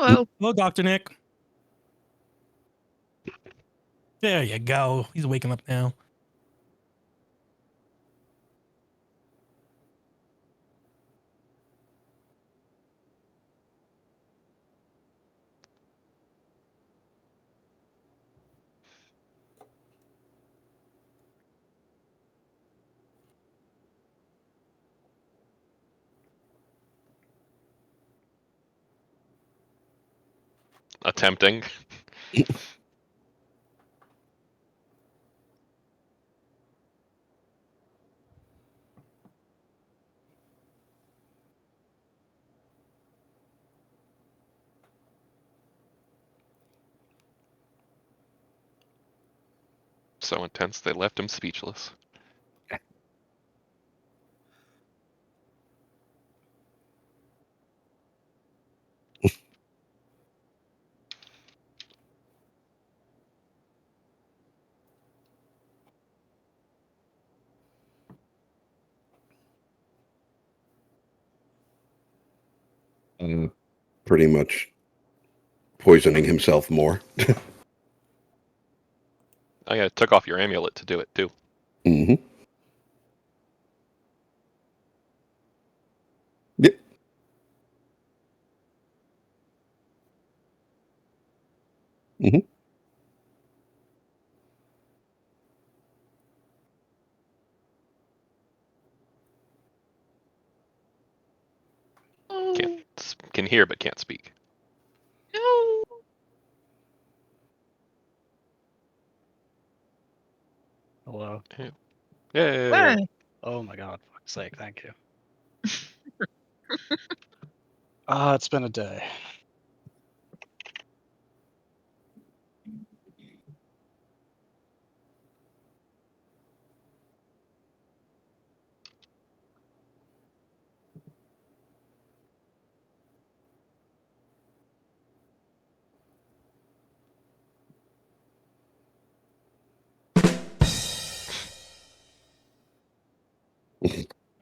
Hello. Hello, Dr. Nick. There you go. He's waking up now. Attempting. So intense they left him speechless. Pretty much poisoning himself more. Oh yeah, took off your amulet to do it too. Mm-hmm. Yep. Mm-hmm. Can hear but can't speak. No. Hello. Yay! Why? Oh my god, for fuck's sake, thank you. It's been a day.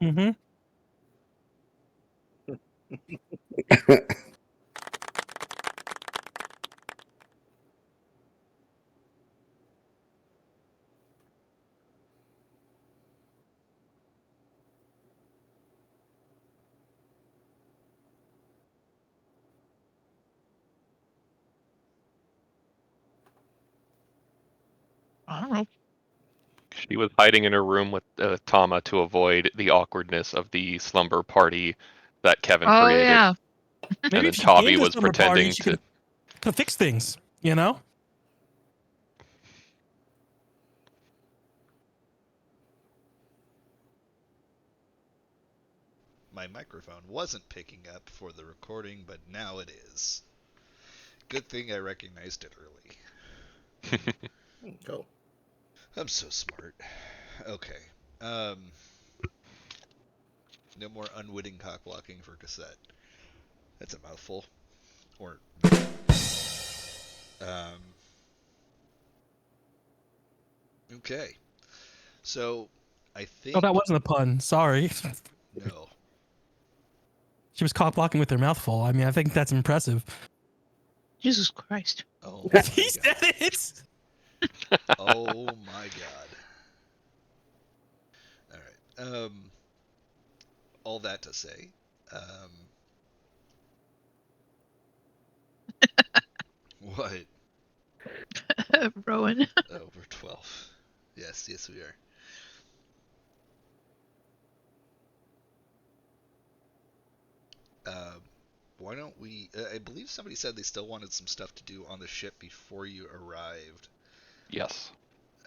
Mm-hmm. I don't know. She was hiding in her room with Tama to avoid the awkwardness of the slumber party that Kevin Oh created. yeah. Maybe And then if she came Tavi to was summer party, pretending she to. could fix things, you know? My microphone wasn't picking up for the recording, but now it is. Good thing I recognized it early. Go. I'm so smart. Okay. No more unwitting cock blocking for cassette. That's a mouthful. Or okay. So I think Oh, that wasn't a pun. Sorry. no. She was cock blocking with her mouth full. I mean, I think that's impressive. Jesus Christ. Oh my He god. said it. Oh my god. Alright. All that to say, what? Rowan. Oh, we're 12. Yes, we are. Why don't we? I believe somebody said they still wanted some stuff to do on the ship before you arrived. Yes.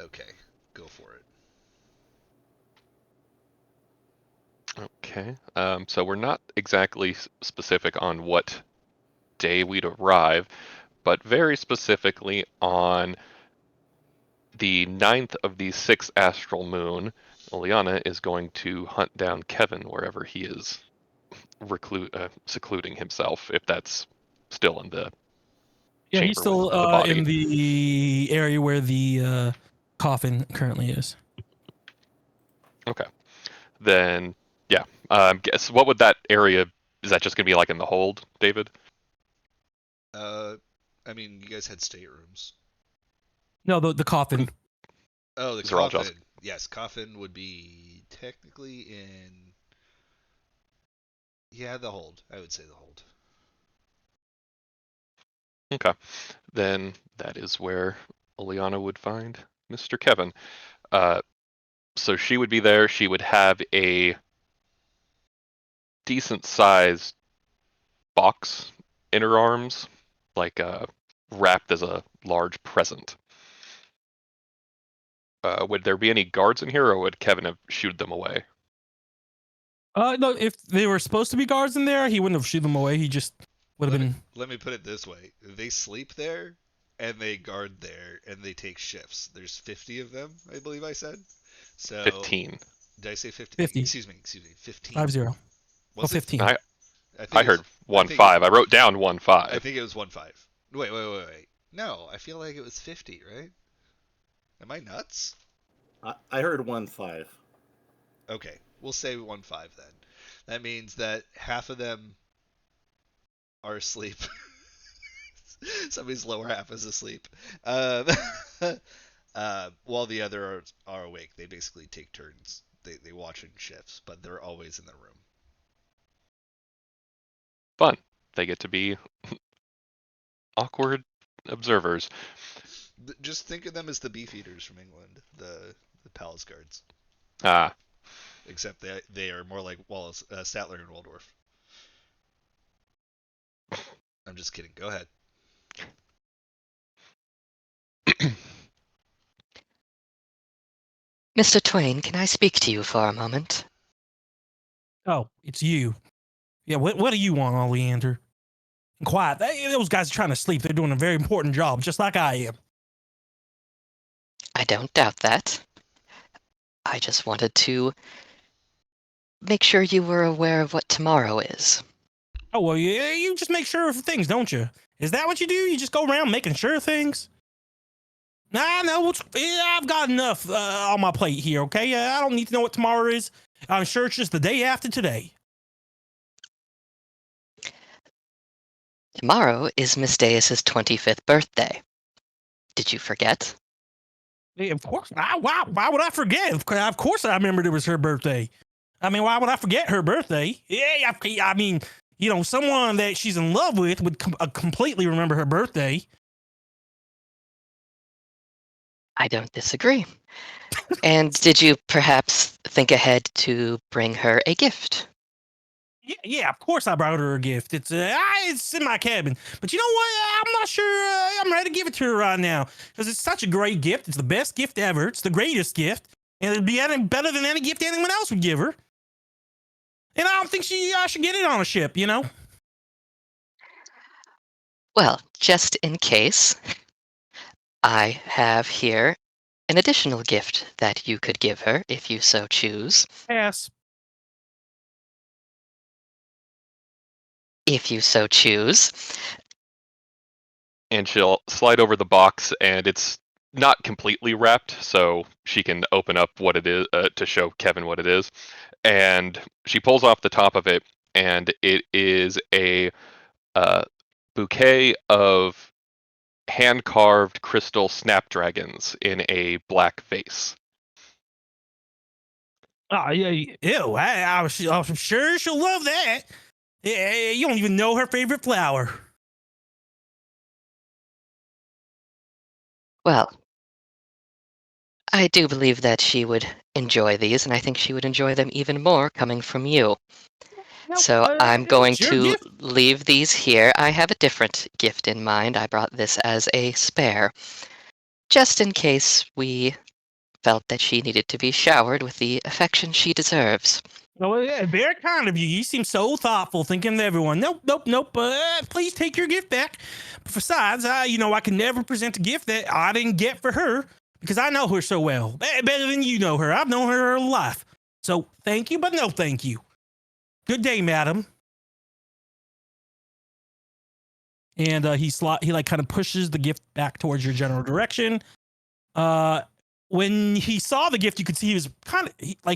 Okay, go for it. Okay. So we're not exactly specific on what day we'd arrive, but very specifically on the 9th of the 6th astral moon, Oleana is going to hunt down Kevin wherever he is secluding himself, if that's still in the Yeah, chamber he's still with the body. in the area where the coffin currently is. Okay. Then, yeah. Guess what would that area? Is that just going to be like in the hold, David? I mean, you guys had staterooms. No, the coffin. Oh, the These are all coffin. just- Yes, coffin would be technically in. Yeah, the hold. I would say the hold. Okay. Then that is where Oleana would find Mr. Kevin. So she would be there. She would have a decent sized box in her arms, like wrapped as a large present. Would there be any guards in here, or would Kevin have shooed them away? No, if they were supposed to be guards in there, he wouldn't have shooed them away. He just would have been. Let me put it this way: they sleep there, and they guard there, and they take shifts. There's 50 of them, I believe I said. So 15. Did I say 50? 50. Excuse me. 15. 50. Was Oh, it? 15. I think I it was- heard 1-5. think it was- I wrote down I 1-5. think it was 1-5. Wait. No, I feel like it was 50, right? Am I nuts? I heard 1-5. Okay, we'll say 1-5 then. That means that half of them are asleep. Somebody's lower half is asleep. While the other are awake. They basically take turns. They watch in shifts, but they're always in the room. Fun. They get to be awkward observers. Just think of them as the beef eaters from England, the palace guards. Ah, Except they are more like Wallace Statler and Waldorf. I'm just kidding. Go ahead. Mr. Twain, can I speak to you for a moment? Oh, it's you. Yeah, what do you want, Oleander? Quiet. Those guys are trying to sleep. They're doing a very important job, just like I am. I don't doubt that. I just wanted to make sure you were aware of what tomorrow is. Oh, well, yeah, you just make sure of things, don't you? Is that what you do? You just go around making sure of things? Nah, no, I've got enough on my plate here, okay? I don't need to know what tomorrow is. I'm sure it's just the day after today. Tomorrow is Miss Deus's 25th birthday. Did you forget? Yeah, of course. Why would I forget? Of course I remembered it was her birthday. I mean, why would I forget her birthday? Yeah, I mean, you know, someone that she's in love with would completely remember her birthday. I don't disagree. And did you perhaps think ahead to bring her a gift? Yeah, of course I brought her a gift. It's in my cabin. But you know what? I'm not sure I'm ready to give it to her right now because it's such a great gift. It's the best gift ever. It's the greatest gift, and it'd be any better than any gift anyone else would give her. And I don't think she should get it on a ship, you know? Well, just in case, I have here an additional gift that you could give her if you so choose. Pass. If you so choose. and she'll slide over the box, and it's not completely wrapped, so she can open up what it is to show Kevin what it is. And she pulls off the top of it, and it is a bouquet of hand-carved crystal snapdragons in a black vase. Oh, yeah. Ew. I'm sure she'll love that. Yeah, you don't even know her favorite flower. Well, I do believe that she would enjoy these, and I think she would enjoy them even more coming from you. So I'm going to leave these here. I have a different gift in mind. I brought this as a spare, just in case we felt that she needed to be showered with the affection she deserves. Oh, yeah, very kind of you. You seem so thoughtful, thinking of everyone. Nope. Please take your gift back. Besides, I can never present a gift that I didn't get for her because I know her so well. Better than you know her. I've known her whole life. So thank you, but no thank you. Good day, madam. And he kind of pushes the gift back towards your general direction. When he saw the gift, you could see he was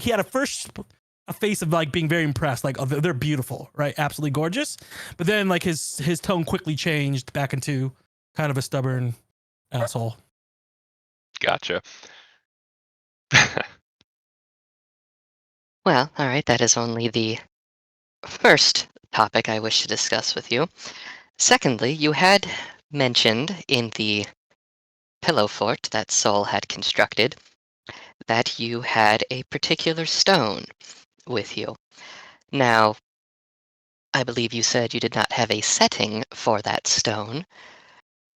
he had a first a face of like being very impressed, like, oh, they're beautiful, right? Absolutely gorgeous. But then like his tone quickly changed back into kind of a stubborn asshole. Gotcha. Well, all right, that is only the first topic I wish to discuss with you. Secondly, you had mentioned in the pillow fort that Sol had constructed that you had a particular stone with you. Now, I believe you said you did not have a setting for that stone,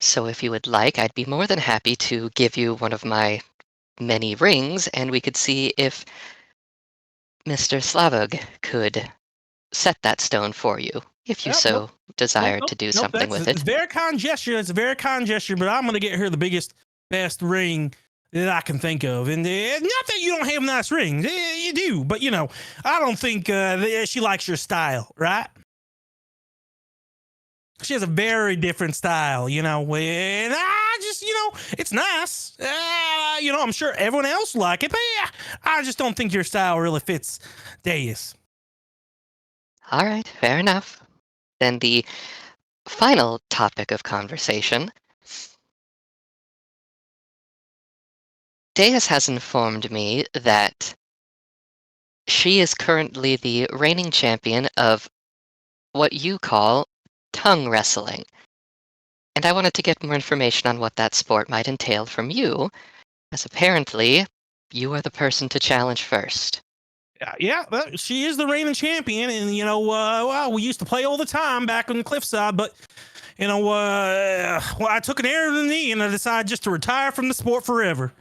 so if you would like, I'd be more than happy to give you one of my many rings, and we could see if Mr. Slavog could set that stone for you, if you Yep, so desired to do Nope, something that's with a it. very kind gesture. It's a very kind gesture, but I'm gonna get her the biggest, best ring that I can think of. And not that you don't have nice rings, you do, but I don't think she likes your style, right? She has a very different style, and I just, it's nice. I'm sure everyone else like it, but yeah, I just don't think your style really fits Deus. All right, fair enough. Then the final topic of conversation. Deus has informed me that she is currently the reigning champion of what you call tongue wrestling. And I wanted to get more information on what that sport might entail from you, as apparently you are the person to challenge first. Yeah, she is the reigning champion, and well, we used to play all the time back on the cliffside, but I took an error in the knee, and I decided just to retire from the sport forever.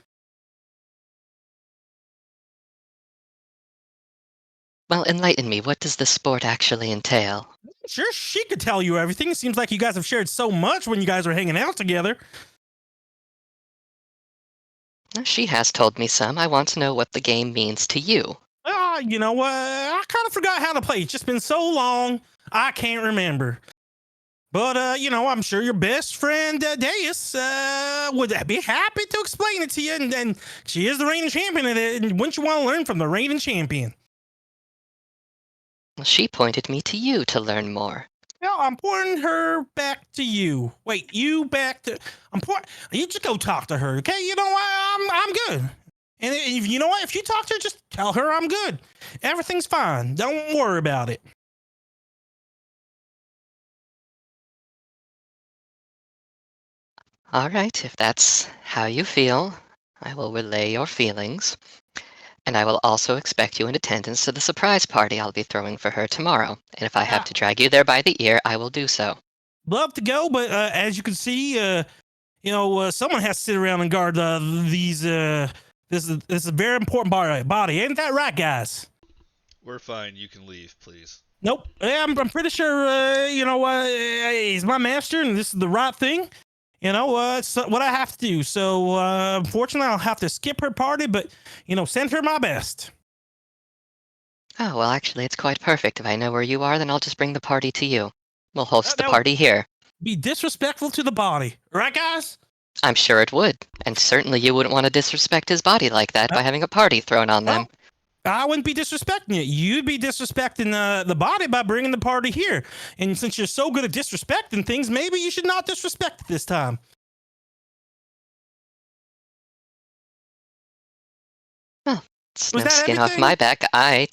Well, enlighten me. What does the sport actually entail? Sure, she could tell you everything. It seems like you guys have shared so much when you guys are hanging out together. She has told me some. I want to know what the game means to you. I kind of forgot how to play. It's just been so long, I can't remember. But, I'm sure your best friend, Deus, would be happy to explain it to you. And she is the reigning champion, and wouldn't you want to learn from the reigning champion? Well, she pointed me to you to learn more. No, I'm pointing her back to you. Wait, you back to... You just go talk to her, okay? You know what? I'm good. And if you know what? If you talk to her, just tell her I'm good. Everything's fine. Don't worry about it. All right, if that's how you feel, I will relay your feelings. And I will also expect you in attendance to the surprise party I'll be throwing for her tomorrow. And if I have to drag you there by the ear, I will do so. Love to go, but as you can see, someone has to sit around and guard these. This is a very important body. Ain't that right, guys? We're fine. You can leave, please. Nope. I'm pretty sure, he's my master, and this is the right thing. It's what I have to do. So, unfortunately, I'll have to skip her party, but, send her my best. Oh, well, actually, it's quite perfect. If I know where you are, then I'll just bring the party to you. We'll host the that party here. Be disrespectful to the body. Right, guys? I'm sure it would. And certainly you wouldn't want to disrespect his body like that by having a party thrown on them. I wouldn't be disrespecting it. You'd be disrespecting the body by bringing the party here. And since you're so good at disrespecting things, maybe you should not disrespect it this time. Well, it's Was no that skin off everything? my back. I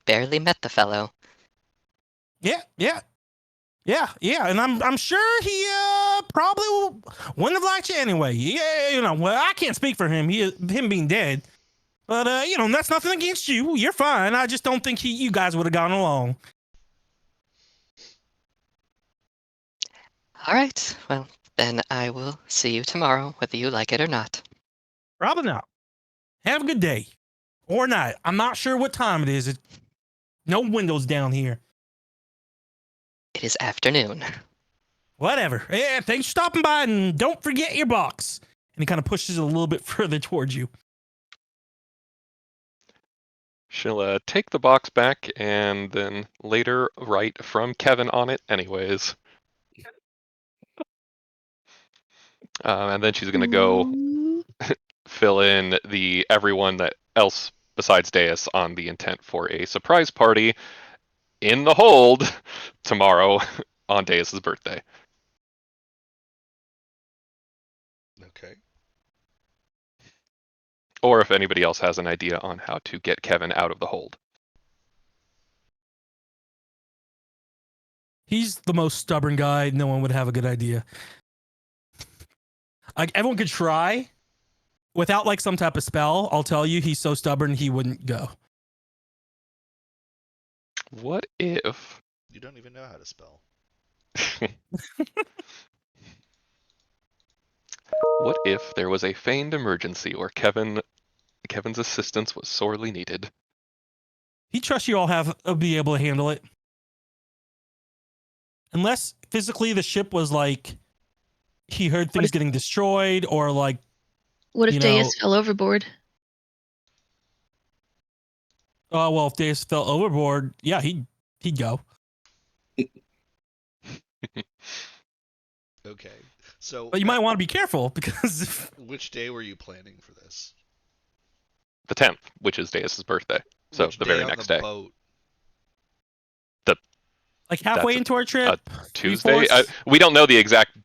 barely met the fellow. Yeah. And I'm sure he probably wouldn't have liked you anyway. Yeah, well, I can't speak for him. Him being dead. But that's nothing against you. You're fine. I just don't think you guys would have gone along. All right. Well, then I will see you tomorrow, whether you like it or not. Probably not. Have a good day. Or night. I'm not sure what time it is. No windows down here. It is afternoon. Whatever. Yeah, thanks for stopping by, and don't forget your box. And he kind of pushes it a little bit further towards you. She'll take the box back and then later write from Kevin on it anyways. And then she's going to go fill in everyone that else besides Deus, on the intent for a surprise party in the hold tomorrow on Deus's birthday. Okay. Or if anybody else has an idea on how to get Kevin out of the hold. He's the most stubborn guy. No one would have a good idea. Like, everyone could try without like some type of spell. I'll tell you, he's so stubborn he wouldn't go. What if You don't even know how to spell. what if there was a feigned emergency where Kevin's assistance was sorely needed? He trusts you all be able to handle it. Unless physically the ship was like he heard things getting destroyed or like What if you Deus know, fell overboard? oh well, if Deus fell overboard, yeah, he'd go. Okay. So, But you might want to be careful because if, which day were you planning for this? The 10th, which is Deus's birthday. So Which the day very on next the day. boat? like halfway That's into our trip, Tuesday. We don't know the exact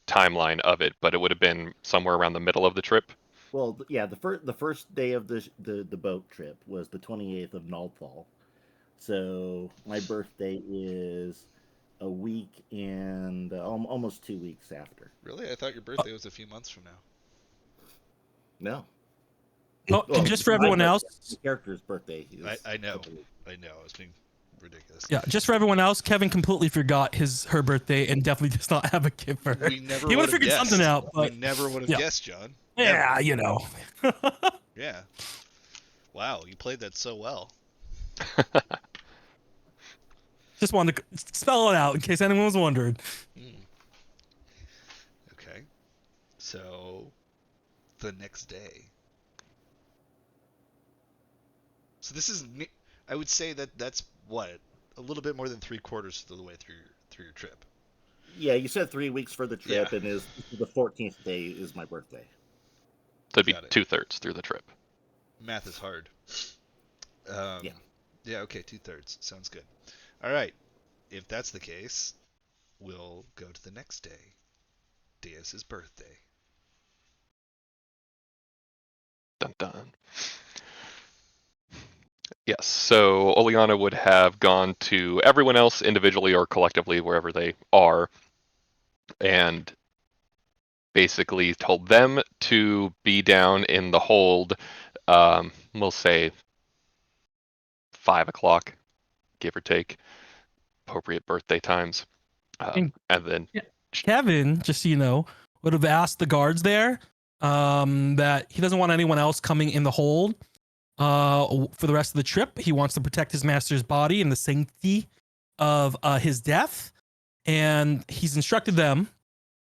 timeline of it, but it would have been somewhere around the middle of the trip. Well, yeah, the first day of the boat trip was the 28th of Nullfall. So my birthday is a week and almost 2 weeks after. Really? I thought your birthday was a few months from now. No. Oh, Well, and just for my everyone birthday, else, the character's birthday. Is I know. a couple weeks. I know. I was being ridiculous. yeah, just for everyone else, Kevin completely forgot her birthday and definitely does not have a kid for her. We never He would would have figured guessed. something out, We but never would have yeah. guessed, John. yeah, Never. you know. Yeah. Wow, you played that so well. Just wanted to spell it out in case anyone was wondering. Okay. So, the next day. So this is, I would say that's what, a little bit more than 3/4 of the way through your trip. Yeah, you said 3 weeks for the trip, Yeah. and is the 14th day is my birthday. That'd be Got it. 2/3 through the trip. Math is hard. Yeah. Yeah. Okay. 2/3 sounds good. All right. If that's the case, we'll go to the next day, Deus's birthday. Dun dun. Yes, so Oleana would have gone to everyone else individually or collectively, wherever they are, and basically told them to be down in the hold, we'll say 5 o'clock, give or take, appropriate birthday times. And then Kevin, just so you know, would have asked the guards there that he doesn't want anyone else coming in the hold for the rest of the trip. He wants to protect his master's body and the sanctity of his death. And he's instructed them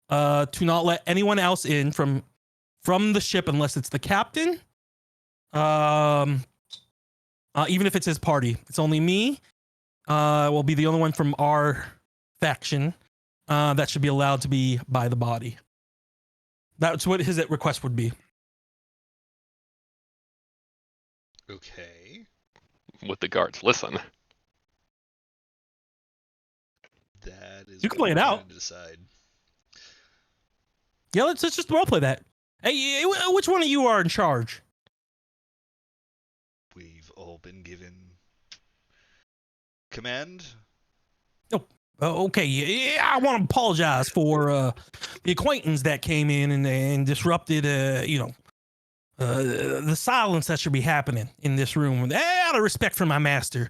to not let anyone else in from the ship unless it's the captain. Even if it's his party. It's only me. Will be the only one from our faction that should be allowed to be by the body. That's what his request would be. Okay. with the guards, listen. That is You can what play it we're out. trying to decide. Yeah, let's just roleplay that. Hey, which one of you are in charge? We've all been given command. Okay, yeah, I want to apologize for the acquaintance that came in and disrupted, the silence that should be happening in this room. Out of respect for my master.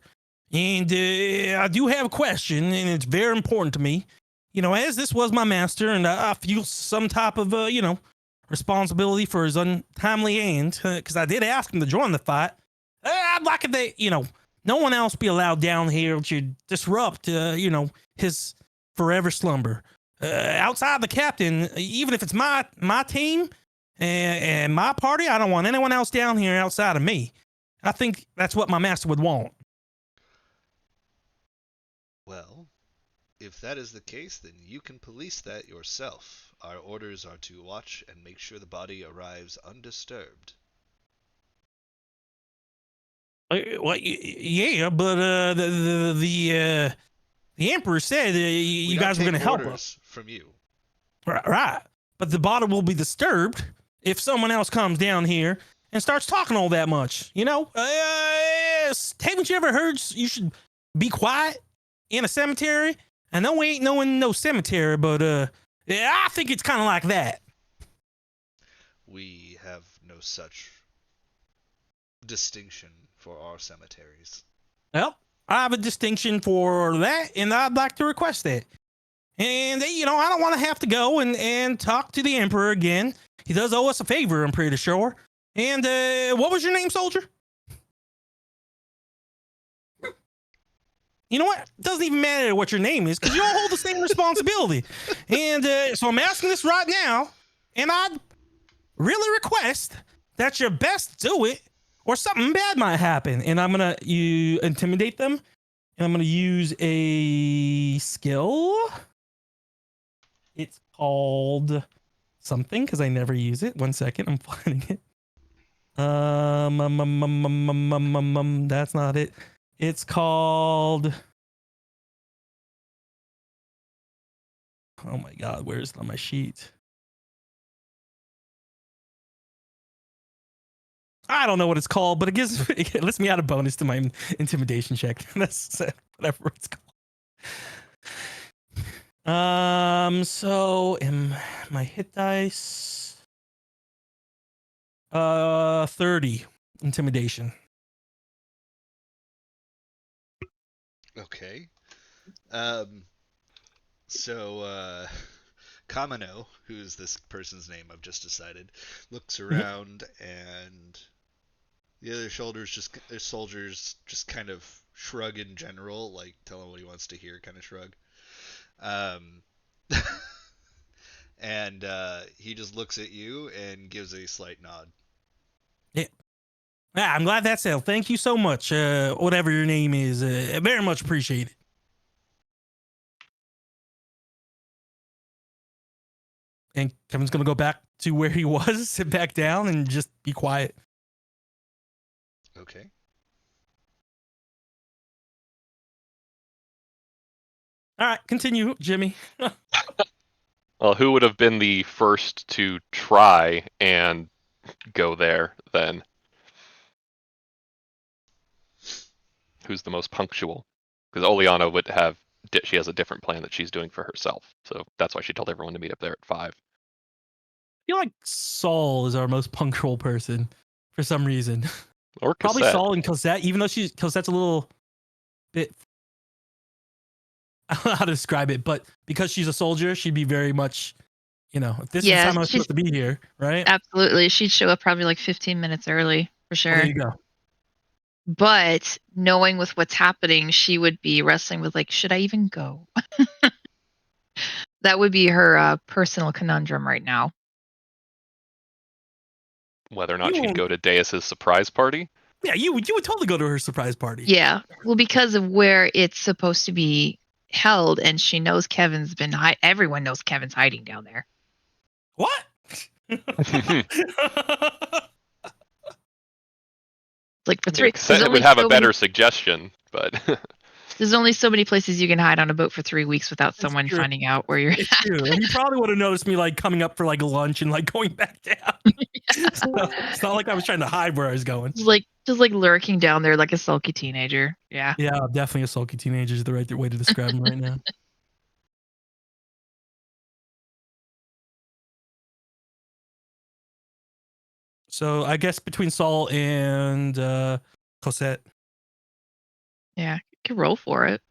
And I do have a question, and it's very important to me. You know, as this was my master, and I feel some type of, responsibility for his untimely end, because I did ask him to join the fight. I'd like if they, no one else be allowed down here to disrupt, his forever slumber. Outside the captain, even if it's my team and my party, I don't want anyone else down here outside of me. I think that's what my master would want. Well, if that is the case, then you can police that yourself. Our orders are to watch and make sure the body arrives undisturbed. Well, yeah, but the emperor said We you don't guys were take going to help us. orders from you. Right. But the body will be disturbed if someone else comes down here and starts talking all that much. You know? Haven't you ever heard you should be quiet in a cemetery? I know we ain't knowing no cemetery, but yeah, I think it's kind of like that. We have no such distinction for our cemeteries. Well, I have a distinction for that, and I'd like to request that. And, you know, I don't want to have to go and talk to the Emperor again. He does owe us a favor, I'm pretty sure. And what was your name, soldier? You know what? It doesn't even matter what your name is, because you all hold the same responsibility. And so I'm asking this right now, and I'd really request that you best do it, or something bad might happen. And I'm going to intimidate them, and I'm going to use a skill. It's called something, because I never use it. 1 second, I'm finding it. That's not it. It's called. Oh my God, where's it on my sheet? I don't know what it's called, but it lets me out a bonus to my intimidation check. That's whatever it's called. So my hit dice 30 intimidation. Okay. So Kamino, who's this person's name I've just decided, looks around and the other soldiers just kind of shrug in general, like tell him what he wants to hear kind of shrug. And he just looks at you and gives a slight nod. Yeah, I'm glad that's settled. Thank you so much. Whatever your name is, very much appreciated. And Kevin's gonna go back to where he was, sit back down, and just be quiet. Okay. All right, continue, Jimmy. Well, who would have been the first to try and go there then? Who's the most punctual? Because Oleana would have. She has a different plan that she's doing for herself, so that's why she told everyone to meet up there at 5. I feel like Saul is our most punctual person for some reason. Or Probably Cassette. Saul and Cosette, even though Cosette's a little bit. I don't know how to describe it, but because she's a soldier, she'd be very much, if this is the time I'm supposed to be here, right? Absolutely. She'd show up probably like 15 minutes early for sure. There you go. But knowing with what's happening, she would be wrestling with like, should I even go? That would be her personal conundrum right now. Whether or not she'd go to Deus's surprise party? Yeah, you would totally go to her surprise party. Yeah. Well, because of where it's supposed to be held, and she knows Kevin's been everyone knows Kevin's hiding down there. What? Like for 3. Cassette would have a better suggestion, but there's only so many places you can hide on a boat for 3 weeks without someone finding out where you're at. True. And he probably would have noticed me like coming up for like lunch and like going back down. So it's not like I was trying to hide where I was going. Just like lurking down there like a sulky teenager. Yeah. Yeah, definitely a sulky teenager is the right way to describe him right now. So I guess between Saul and Cosette. Yeah, you can roll for it.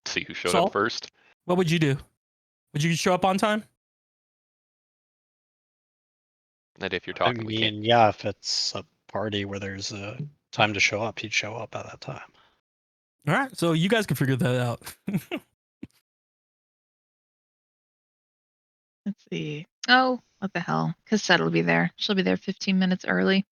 See who showed Saul? up first. What would you do? Would you show up on time? And if you're talking, yeah, if it's a party where there's a time to show up, he'd show up at that time. All right, so you guys can figure that out. Let's see. Oh, what the hell? Cassette will be there. She'll be there 15 minutes early.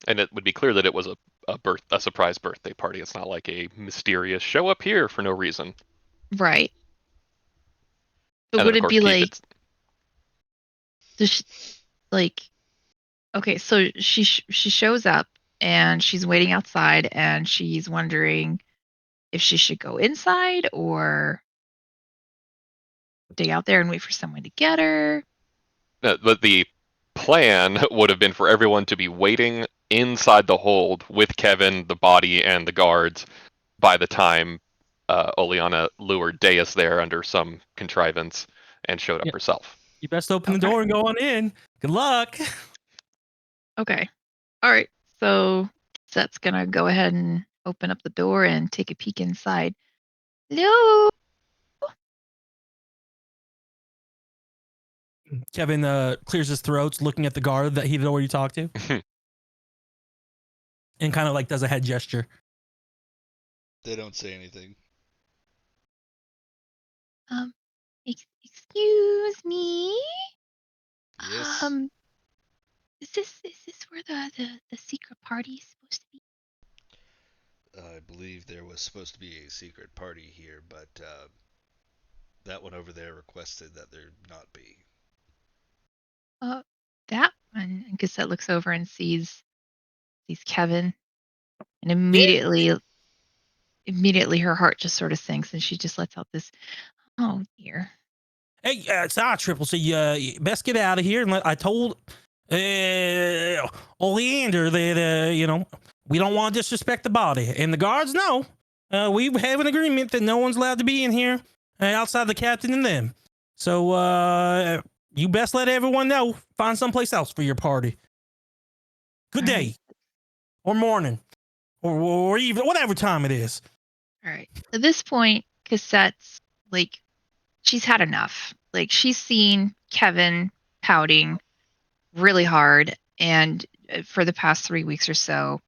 And it would be clear that it was a surprise birthday party. It's not like a mysterious show up here for no reason. Right. But And would then, of it course, be keep like, it. does she, like, okay, so she shows up and she's waiting outside and she's wondering if she should go inside or stay out there and wait for someone to get her. But the plan would have been for everyone to be waiting inside the hold with Kevin, the body, and the guards by the time Oleana lured Deus there under some contrivance and showed up Yeah. herself. You best open the Okay. door and go on in. Good luck. Okay. All right. So Set's gonna go ahead and open up the door and take a peek inside. Hello. Kevin clears his throat, looking at the guard that he'd already talked to, and kind of like does a head gesture. They don't say anything. Excuse me. Yes. Is this where the secret party is supposed to be? I believe there was supposed to be a secret party here, but that one over there requested that there not be. That one. And Cassette looks over and sees Kevin, and immediately her heart just sort of sinks, and she just lets out this, "Oh dear." Hey, it's our Triple C. You best get out of here. And I told Oleander that we don't want to disrespect the body, and the guards know. We have an agreement that no one's allowed to be in here outside the captain and them. So you best let everyone know. Find someplace else for your party. Good All day, right. or morning, or even whatever time it is. All right. At this point, Cassette's like, she's had enough. Like, she's seen Kevin pouting really hard, and for the past 3 weeks or so,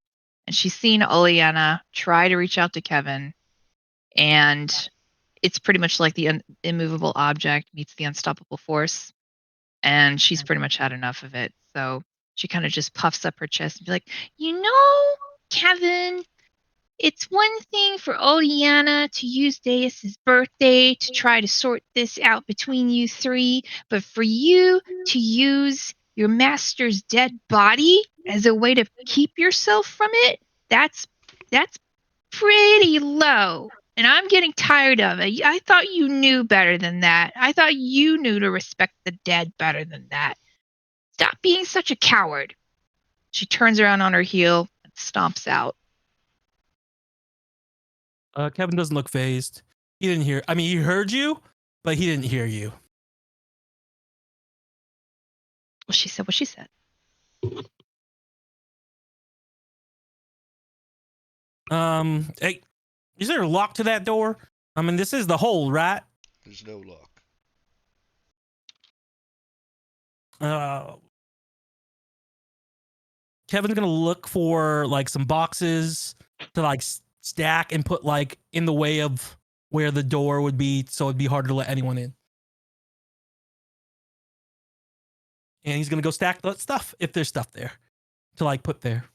and she's seen Oleana try to reach out to Kevin, and it's pretty much like the immovable object meets the unstoppable force, and she's pretty much had enough of it. So she kind of just puffs up her chest and be like, Kevin, it's one thing for Oleana to use Deus's birthday to try to sort this out between you three, but for you to use your master's dead body as a way to keep yourself from it, that's pretty low. And I'm getting tired of it. I thought you knew better than that. I thought you knew to respect the dead better than that. Stop being such a coward. She turns around on her heel and stomps out. Kevin doesn't look phased. He didn't hear. I mean, he heard you, but he didn't hear you. Well, she said what she said. Hey, is there a lock to that door? I mean, this is the hole, right? There's no lock. Kevin's gonna look for like some boxes to like stack and put like in the way of where the door would be, so it'd be harder to let anyone in. And he's gonna go stack that stuff if there's stuff there to like put there.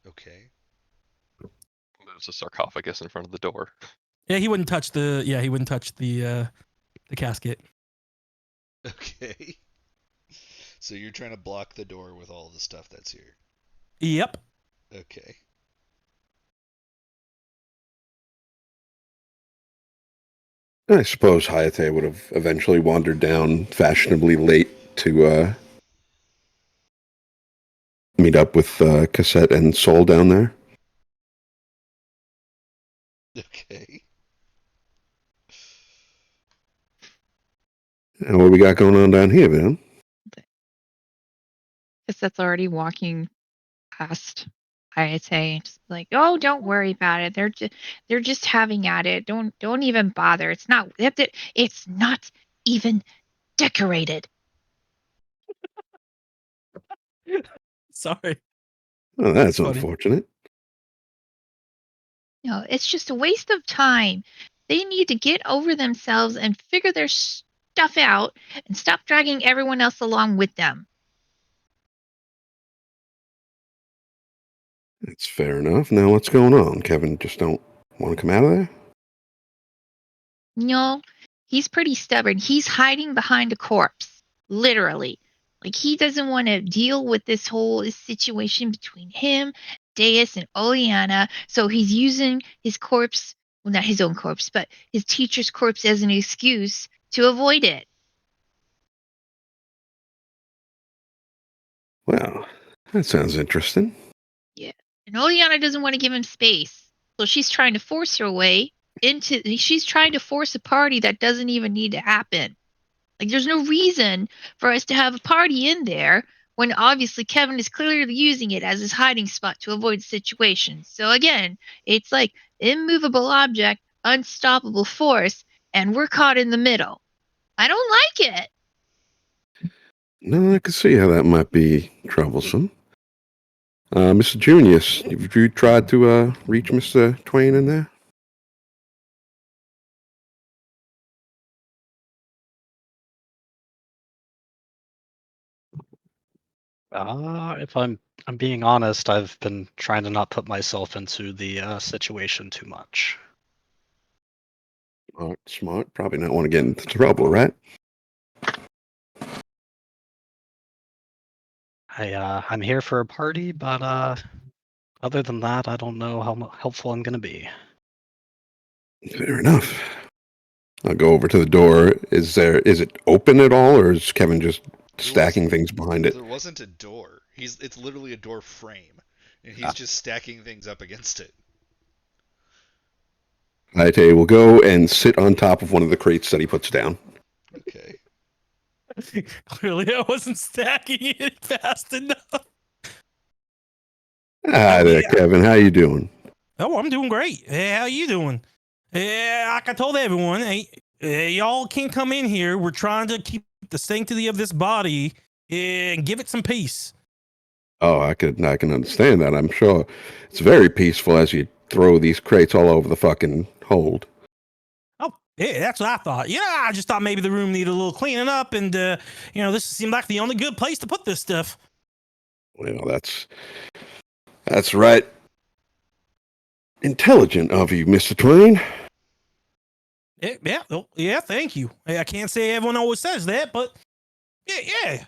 Okay. There's a sarcophagus in front of the door. Yeah, he wouldn't touch the. Yeah, he wouldn't touch the casket. Okay. So you're trying to block the door with all the stuff that's here. Yep. Okay. I suppose Hayate would have eventually wandered down fashionably late to meet up with Cassette and Soul down there. Okay. And what we got going on down here, man? Cassette's already walking past Hayate, just like, oh, don't worry about it. They're just having at it. Don't even bother. It's not even decorated. Sorry. Oh, that's Funny. unfortunate. No, it's just a waste of time. They need to get over themselves and figure their stuff out and stop dragging everyone else along with them. That's fair enough. Now what's going on? Kevin just don't want to come out of there? No, he's pretty stubborn. He's hiding behind a corpse, literally. Like, he doesn't want to deal with this whole situation between him, Deus, and Oleana. So he's using his corpse, well, not his own corpse, but his teacher's corpse as an excuse to avoid it. Well, that sounds interesting. Yeah. And Oleana doesn't want to give him space. So she's trying to force her way she's trying to force a party that doesn't even need to happen. Like, there's no reason for us to have a party in there when obviously Kevin is clearly using it as his hiding spot to avoid the situation. So again, it's like immovable object, unstoppable force, and we're caught in the middle. I don't like it. No, I can see how that might be troublesome. Mr. Junius, have you tried to reach Mr. Twain in there? If I'm being honest, I've been trying to not put myself into the situation too much. Smart. Probably not want to get into trouble, right? I'm here for a party, but other than that, I don't know how helpful I'm gonna be. Fair enough. I'll go over to the door. Is it open at all, or is Kevin just stacking things behind it? There wasn't a door. It's literally a door frame, and he's just stacking things up against it. Hayate will go and sit on top of one of the crates that he puts down. Okay. Clearly, I wasn't stacking it fast enough. Hi there, Kevin. How you doing? Oh, I'm doing great. Hey, how you doing? Like I told everyone, y'all can't come in here. We're trying to keep the sanctity of this body and give it some peace. Oh, I can understand that. I'm sure it's very peaceful as you throw these crates all over the fucking hold. Oh, yeah, that's what I thought. Yeah, I just thought maybe the room needed a little cleaning up, and this seemed like the only good place to put this stuff. Well, that's right. Intelligent of you, Mr. Twain. Yeah, thank you. I can't say everyone always says that, but yeah.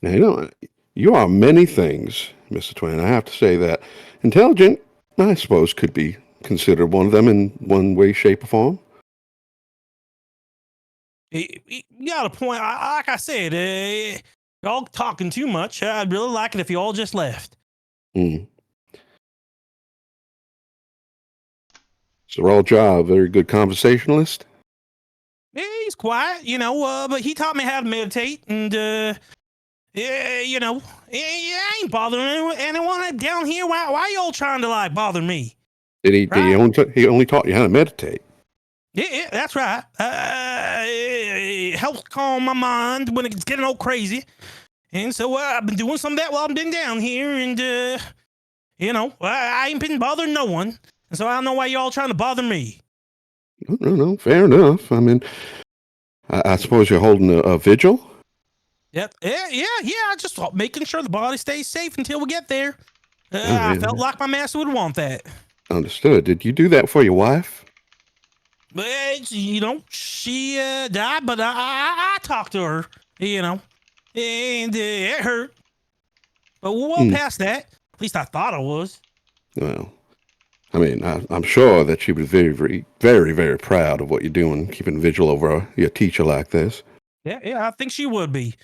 Now, you are many things, Mr. Twain. I have to say that intelligent, I suppose, could be considered one of them in one way, shape, or form. You got a point. Like I said, y'all talking too much. I'd really like it if you all just left. Mm. So Raw, very good conversationalist. Yeah, he's quiet, but he taught me how to meditate, and I ain't bothering anyone down here. Why y'all trying to bother me? Did he only taught you how to meditate? Yeah, that's right. It helps calm my mind when it's getting all crazy. And so I've been doing some of that while I've been down here. And, I ain't been bothering no one. And so I don't know why y'all trying to bother me. No, fair enough. I mean, I suppose you're holding a vigil? Yep. Yeah. Just making sure the body stays safe until we get there. Yeah. I felt like my master would want that. Understood. Did you do that for your wife? But, she died, but I talked to her, and it hurt. But we're well past that. At least I thought I was. Well, I mean, I'm sure that she was very, very, very, very proud of what you're doing, keeping vigil over your teacher like this. Yeah, I think she would be.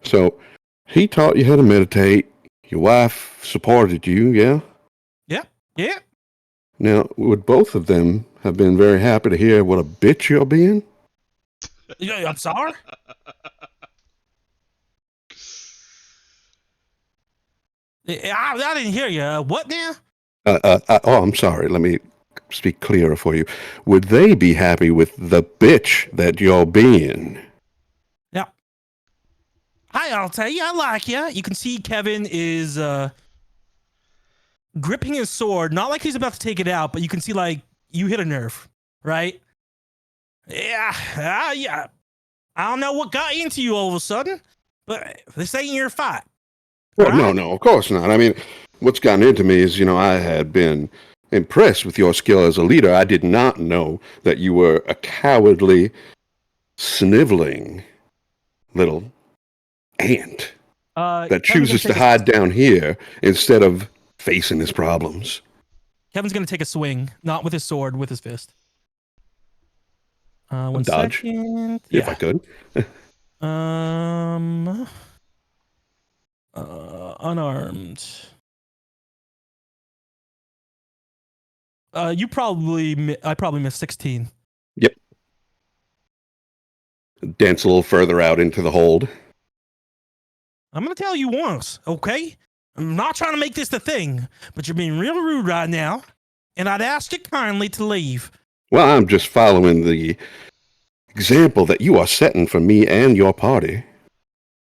So, he taught you how to meditate. Your wife supported you, yeah? Yeah. Now, would both of them have been very happy to hear what a bitch you're being? I'm sorry? I didn't hear you. What now? I'm sorry. Let me speak clearer for you. Would they be happy with the bitch that you're being? Yeah. Hi, I'll tell you, I like you. You can see Kevin is gripping his sword, not like he's about to take it out, but you can see you hit a nerve, right? Yeah. I don't know what got into you all of a sudden, but this ain't your fight. Well, All right? no, of course not. I mean, what's gotten into me is, I had been impressed with your skill as a leader. I did not know that you were a cowardly, sniveling little ant that Kevin's gonna chooses to take hide down here instead of facing his problems. Kevin's gonna take a swing, not with his sword, with his fist. One Dodge, second. if I could. Unarmed. I probably missed 16. Yep. Dance a little further out into the hold. I'm gonna tell you once, okay? I'm not trying to make this the thing, but you're being real rude right now, and I'd ask you kindly to leave. Well, I'm just following the example that you are setting for me and your party.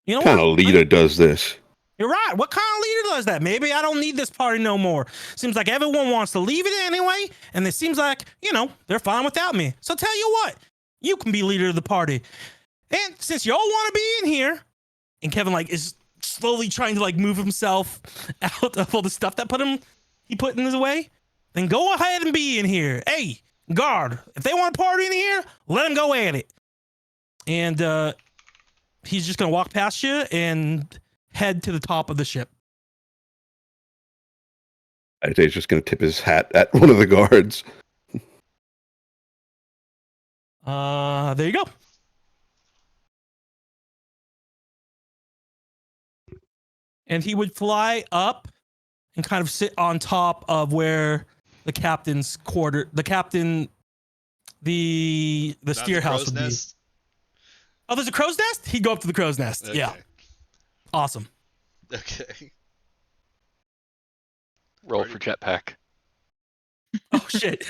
You know What kind what? of leader does this? You're right. What kind of leader does that? Maybe I don't need this party no more. Seems like everyone wants to leave it anyway, and it seems like, they're fine without me. So tell you what, you can be leader of the party. And since y'all want to be in here, and Kevin is slowly trying to move himself out of all the stuff that he put in his way, then go ahead and be in here. Hey, guard, if they want to party in here, let them go at it. And he's just gonna walk past you and head to the top of the ship. He's just going to tip his hat at one of the guards. There you go. And he would fly up and kind of sit on top of where the captain's quarter, the steer house would be. Oh, there's a crow's nest? He'd go up to the crow's nest. Okay. Yeah. Awesome. Okay. Roll for jetpack. Oh, shit.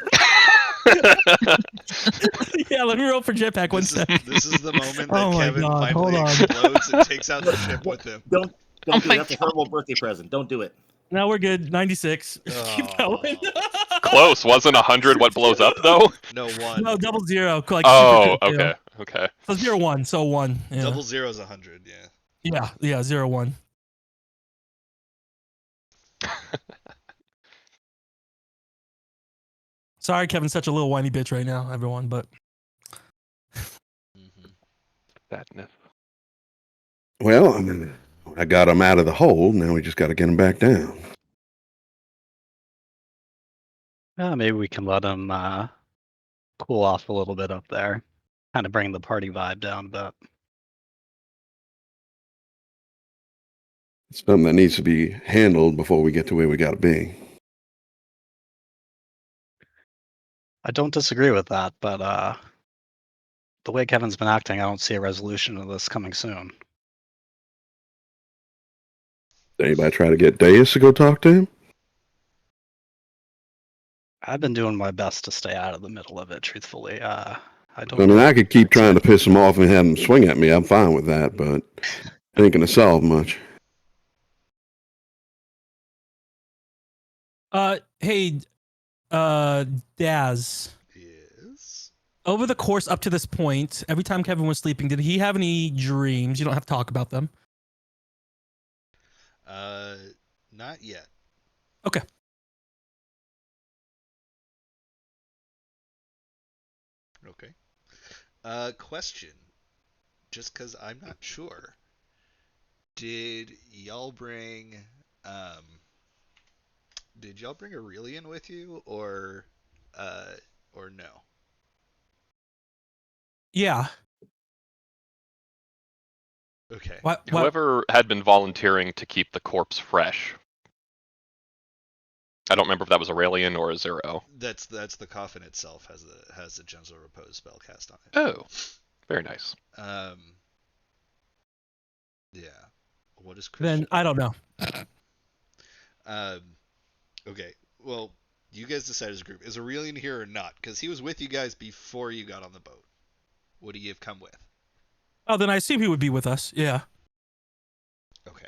Yeah, let me roll for jetpack one sec. This is the moment that Oh my Kevin God, hold finally on. explodes and takes out the ship with him. Don't Oh do my it. That's a horrible birthday present. Don't do it. Now we're good. 96. Keep going. Close. Wasn't 100 what blows up though? No, 1. No, 00. Oh, super okay. Okay. So 01. So 1. Yeah. 00 is 100, yeah. Yeah. 01. Sorry, Kevin's such a little whiny bitch right now, everyone, but Sadness. Well, I got him out of the hole. Now we just got to get him back down. Maybe we can let him cool off a little bit up there. Kind of bring the party vibe down a bit. It's something that needs to be handled before we get to where we got to be. I don't disagree with that, but the way Kevin's been acting, I don't see a resolution of this coming soon. Did anybody try to get Deus to go talk to him? I've been doing my best to stay out of the middle of it, truthfully. I could keep trying to piss him off and have him swing at me. I'm fine with that, but it ain't going to solve much. Hey, Daz. Yes. Over the course up to this point, every time Kevin was sleeping, did he have any dreams? You don't have to talk about them. Not yet. Okay. Okay. Question. Just because I'm not sure. Did y'all bring Aurelian with you, or no? Yeah. Okay. Whoever had been volunteering to keep the corpse fresh. I don't remember if that was Aurelian or a Zero. That's the coffin itself has a gentle repose spell cast on it. Oh, very nice. Yeah. What is Christian? Then I don't know. Okay. Well, you guys decide as a group. Is Aurelian here or not? Because he was with you guys before you got on the boat. Would he have come with? Oh, then I assume he would be with us. Yeah. Okay.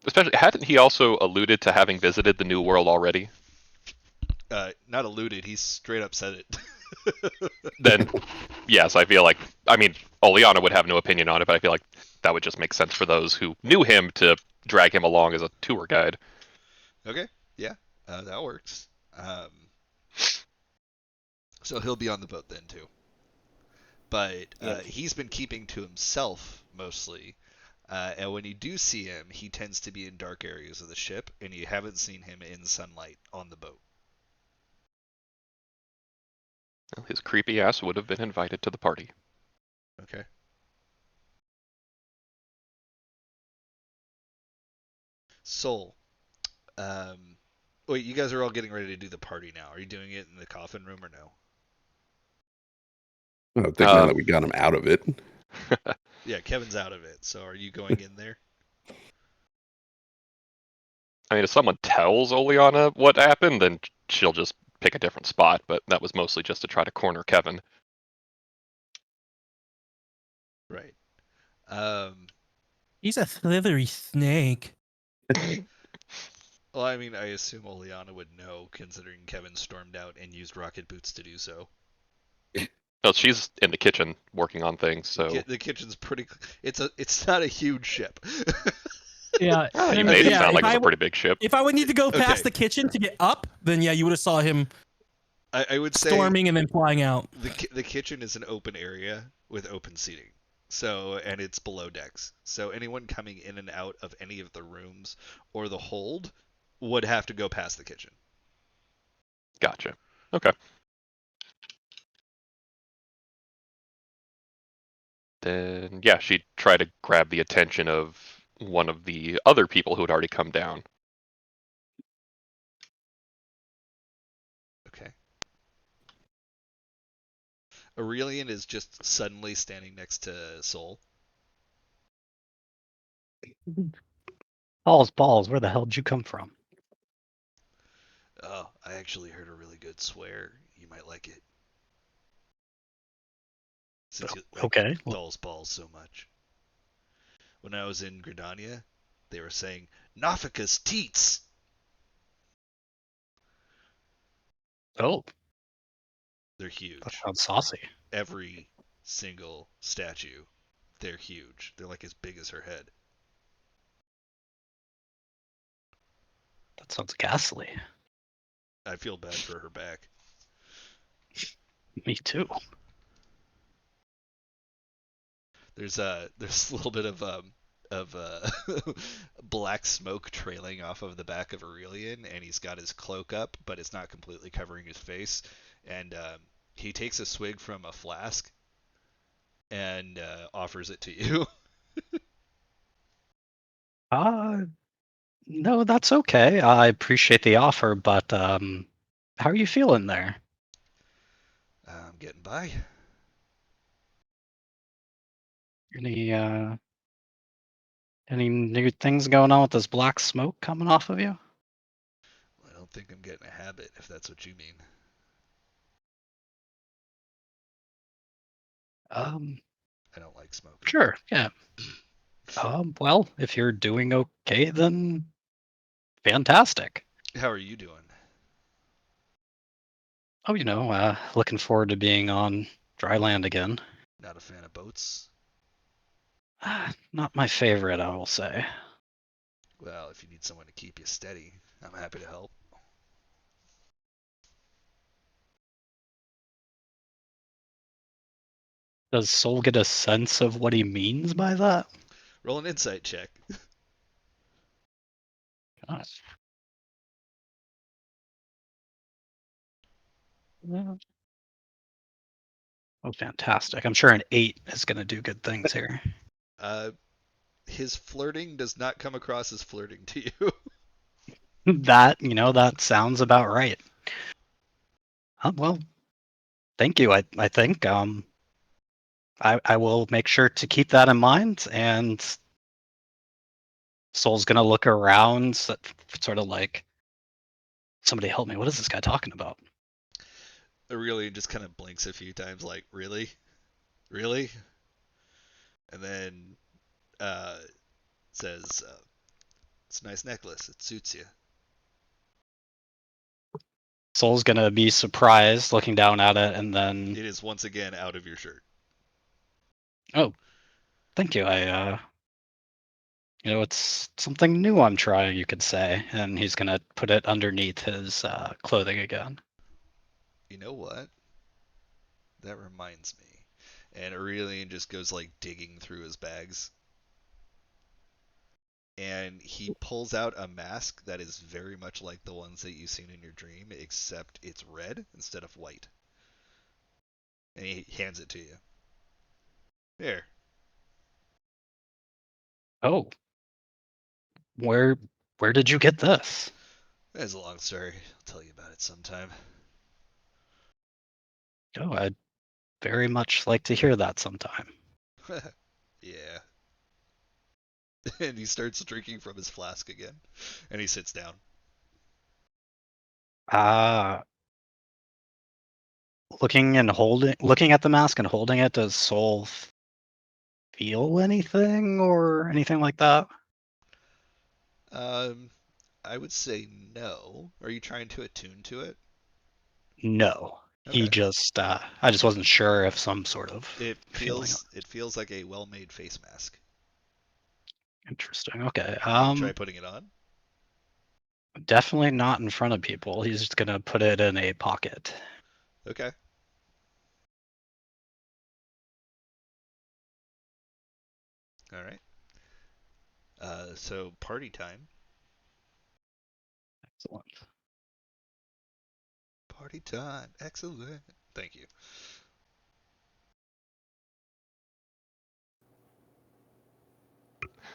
Especially, hadn't he also alluded to having visited the New World already? Not alluded. He straight up said it. Then, yes, I feel like. I mean, Oleana would have no opinion on it, but I feel like that would just make sense for those who knew him to drag him along as a tour guide. Okay, yeah, that works. So he'll be on the boat then too. But he's been keeping to himself mostly. And when you do see him, he tends to be in dark areas of the ship, and you haven't seen him in sunlight on the boat. Well, his creepy ass would have been invited to the party. Okay. Soul. Wait, you guys are all getting ready to do the party now. Are you doing it in the coffin room or no? I don't think now that we got him out of it. Yeah, Kevin's out of it. So are you going in there? I mean, if someone tells Oleana what happened, then she'll just pick a different spot, but that was mostly just to try to corner Kevin. Right. He's a slithery snake. Well, I mean, I assume Oleana would know, considering Kevin stormed out and used rocket boots to do so. No, she's in the kitchen working on things, so... The kitchen's pretty... It's not a huge ship. Yeah. You made it sound like it was a pretty big ship. If I would need to go past the kitchen to get up, then yeah, you would have saw him I would say storming and then flying out. the kitchen is an open area with open seating. So, and it's below decks. So anyone coming in and out of any of the rooms or the hold would have to go past the kitchen. Gotcha. Okay. Then, yeah, she'd try to grab the attention of one of the other people who had already come down. Okay. Aurelian is just suddenly standing next to Soul. Balls, where the hell did you come from? Oh, I actually heard a really good swear. You might like it. Since you like Okay. Doll's balls so much. When I was in Gridania, they were saying, Nafika's teats! Oh, They're huge. that sounds saucy. Every single statue, they're huge. They're like as big as her head. That sounds ghastly. I feel bad for her back. Me too. There's a little bit of black smoke trailing off of the back of Aurelian, and he's got his cloak up, but it's not completely covering his face. And he takes a swig from a flask and offers it to you. No, that's okay. I appreciate the offer, but how are you feeling there? I'm getting by. Any new things going on with this black smoke coming off of you? I don't think I'm getting a habit, if that's what you mean. I don't like smoke. Sure, yeah. Well, if you're doing okay, then fantastic. How are you doing? Oh, looking forward to being on dry land again. Not a fan of boats? Not my favorite, I will say. Well, if you need someone to keep you steady, I'm happy to help. Does Soul get a sense of what he means by that? Roll an insight check. Gosh. Yeah. Oh, fantastic. I'm sure an 8 is going to do good things here. His flirting does not come across as flirting to you. That sounds about right. Well, thank you. I think I will make sure to keep that in mind, and Soul's gonna look around, sort of like, somebody help me. What is this guy talking about? Aurelian just kind of blinks a few times, like, really? Really? And then says, it's a nice necklace. It suits you. Soul's gonna be surprised, looking down at it, and then... It is once again out of your shirt. Oh, thank you. It's something new I'm trying, you could say. And he's going to put it underneath his clothing again. You know what? That reminds me. And Aurelian just goes like digging through his bags. And he pulls out a mask that is very much like the ones that you've seen in your dream, except it's red instead of white. And he hands it to you. Here. Oh, where did you get this? That's a long story. I'll tell you about it sometime. Oh, I'd very much like to hear that sometime. Yeah. And he starts drinking from his flask again. And he sits down. Looking at the mask and holding it, does Soul feel anything or anything like that? I would say no. Are you trying to attune to it? No. He Okay. just I just wasn't sure if some sort of It feeling. feels like a well-made face mask. Interesting. Okay. You try putting it on? Definitely not in front of people. He's just gonna put it in a pocket. Okay. All right. So party time. Excellent. Party time. Excellent. Thank you.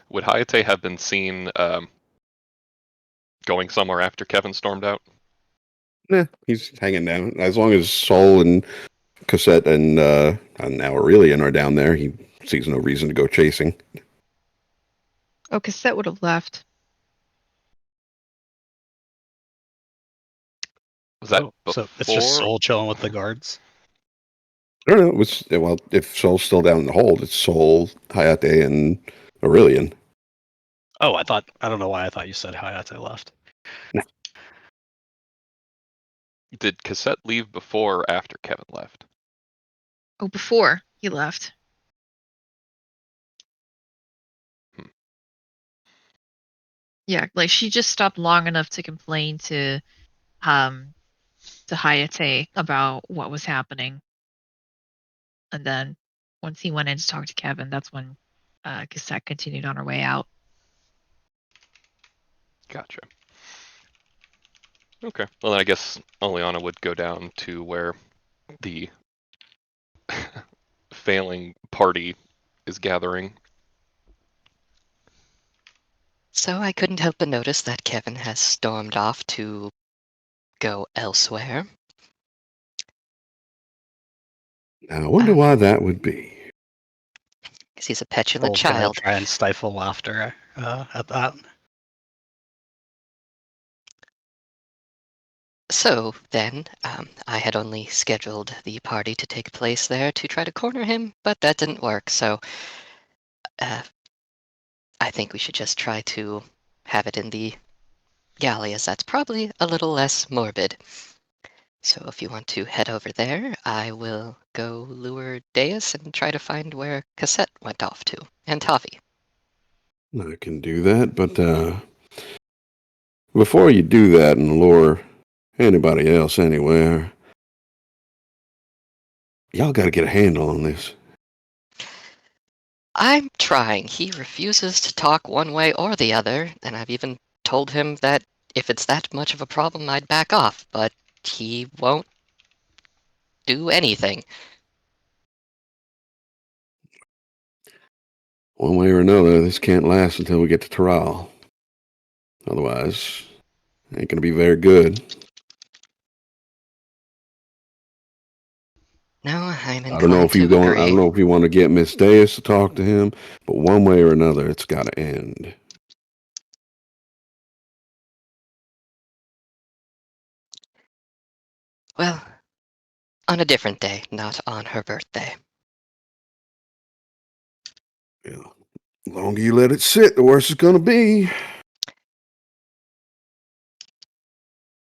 Would Hayate have been seen going somewhere after Kevin stormed out? Nah, he's hanging down. As long as Sol and Cassette and now Aurelian are down there, he sees no reason to go chasing. Oh, Cassette would have left. Was that So before? it's just Soul chilling with the guards. I don't know. Well, if Sol's still down in the hold, it's Sol, Hayate, and Aurelian. Oh, I don't know why I thought you said Hayate left. No. Did Cassette leave before or after Kevin left? Oh, before he left. Yeah, like she just stopped long enough to complain to Hayate about what was happening. And then once he went in to talk to Kevin, that's when Cassette continued on her way out. Gotcha. Okay. Well, then I guess Oleana would go down to where the failing party is gathering. So I couldn't help but notice that Kevin has stormed off to go elsewhere. Now, I wonder why that would be. Because he's a petulant Soul's gonna child. try and stifle laughter at that. So then, I had only scheduled the party to take place there to try to corner him, but that didn't work, so I think we should just try to have it in the galley, as that's probably a little less morbid. So if you want to head over there, I will go lure Deus and try to find where Cassette went off to, and Tavi. I can do that, but before you do that and lure anybody else anywhere, y'all got to get a handle on this. I'm trying. He refuses to talk one way or the other, and I've even told him that if it's that much of a problem, I'd back off, but he won't do anything. One way or another, this can't last until we get to trial. Otherwise, it ain't going to be very good. No, I'm I don't know inclined if you to agree. I don't know if you want to get Miss Deus to talk to him, but one way or another, it's got to end. Well, on a different day, not on her birthday. Yeah. The longer you let it sit, the worse it's going to be.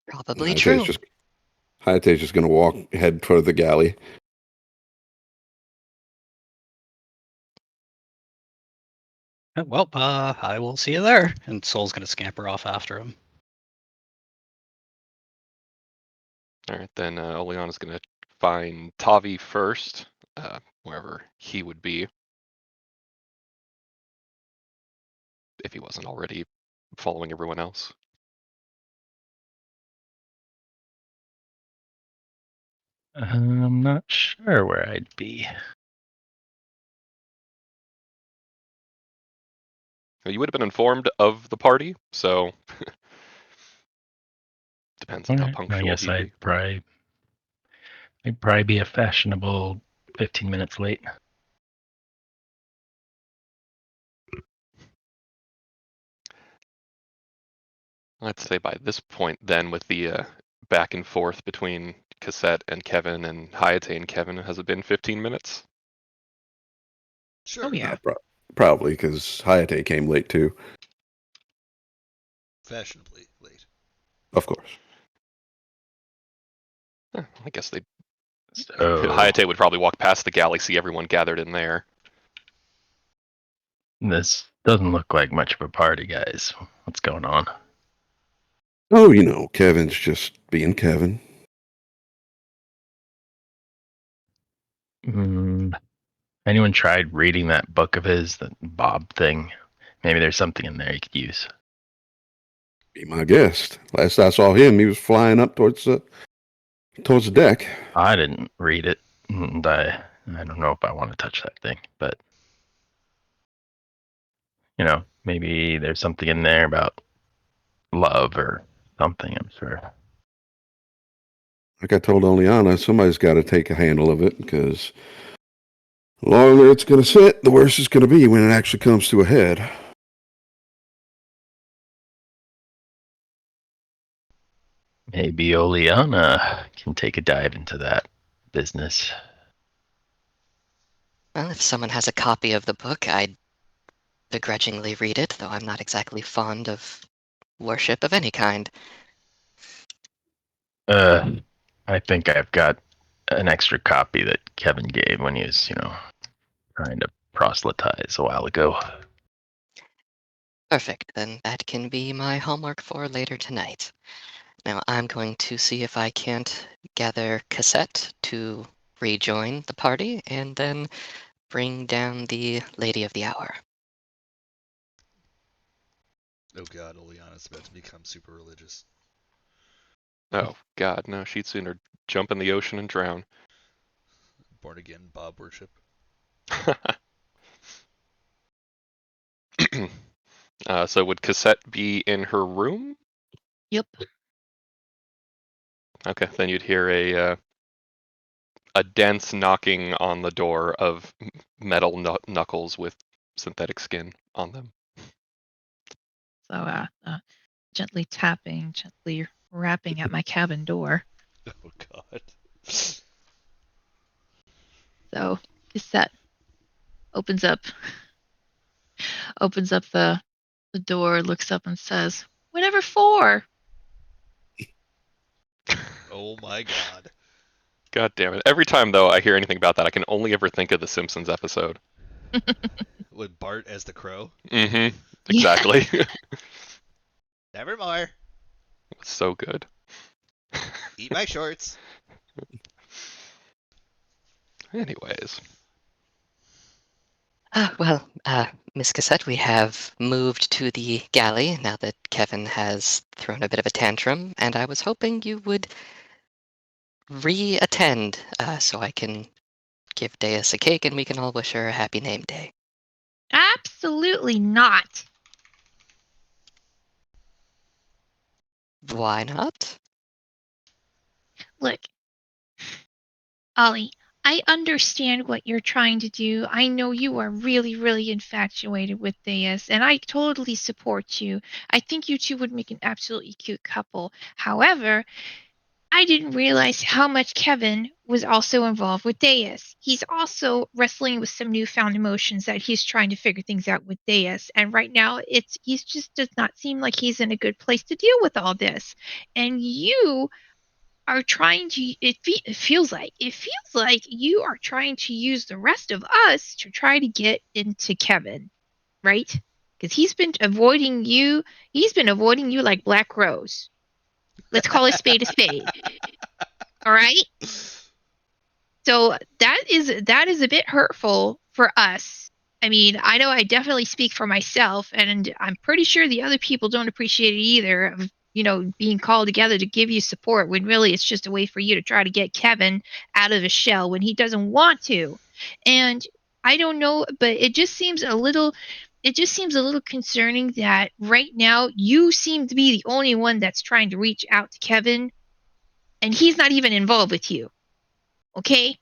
Probably true. Hayate's just going to head toward the galley. Well, I will see you there. And Soul's gonna scamper off after him. All right, then Oleana's going to find Tavi first, wherever he would be, if he wasn't already following everyone else. I'm not sure where I'd be. You would have been informed of the party, so depends on how I punctual guess he'd be. I'd probably be a fashionable 15 minutes late. Let's say by this point, then, with the back and forth between Cassette and Kevin and Hayate and Kevin, has it been 15 minutes? Sure. Oh yeah. Probably because Hayate came late too. Fashionably late. Of course. I guess they. So Hayate would probably walk past the galley, see everyone gathered in there. this doesn't look like much of a party, guys. What's going on? Oh, Kevin's just being Kevin. Anyone tried reading that book of his, the Bob thing? Maybe there's something in there you could use. Be my guest. Last I saw him, he was flying up towards the deck. I didn't read it, and I don't know if I want to touch that thing, but maybe there's something in there about love or something, I'm sure. Like I told Oleana, somebody's got to take a handle of it because the longer it's going to sit, the worse it's going to be when it actually comes to a head. Maybe Oleana can take a dive into that business. Well, if someone has a copy of the book, I'd begrudgingly read it, though I'm not exactly fond of worship of any kind. I think I've got an extra copy that Kevin gave when he was, trying to proselytize a while ago. Perfect, then that can be my homework for later tonight. Now I'm going to see if I can't gather Cassette to rejoin the party and then bring down the Lady of the Hour. Oh god, Oleana's about to become super religious. Oh, God, no, she'd sooner jump in the ocean and drown. Born again Bob worship. So would Cassette be in her room? Yep. Okay, then you'd hear a dense knocking on the door of metal knuckles with synthetic skin on them. So gently tapping, gently rapping at my cabin door. Oh god. So Cassette opens up the door, looks up and says, "Whatever for?" Oh my god. God damn it. Every time, though, I hear anything about that, I can only ever think of the Simpsons episode. With Bart as the crow? Mm-hmm. Exactly. Nevermore. It's so good. Eat my shorts. Anyways. Well, Miss Cassette, we have moved to the galley now that Kevin has thrown a bit of a tantrum, and I was hoping you would re-attend so I can give Deus a cake and we can all wish her a happy name day. Absolutely not. Why not? Look, Ollie, I understand what you're trying to do. I know you are really, really infatuated with Deus, and I totally support you. I think you two would make an absolutely cute couple. However, I didn't realize how much Kevin was also involved with Deus. He's also wrestling with some newfound emotions that he's trying to figure things out with Deus. And right now, he's just does not seem like he's in a good place to deal with all this. And you are trying to. It feels like you are trying to use the rest of us to try to get into Kevin. right? Because he's been avoiding you. He's been avoiding you like Black Rose. Let's call a spade a spade. All right? So that is a bit hurtful for us. I mean, I know I definitely speak for myself, and I'm pretty sure the other people don't appreciate it either, of, being called together to give you support when really it's just a way for you to try to get Kevin out of his shell when he doesn't want to. And I don't know, but it just seems a little concerning that right now you seem to be the only one that's trying to reach out to Kevin, and he's not even involved with you. Okay?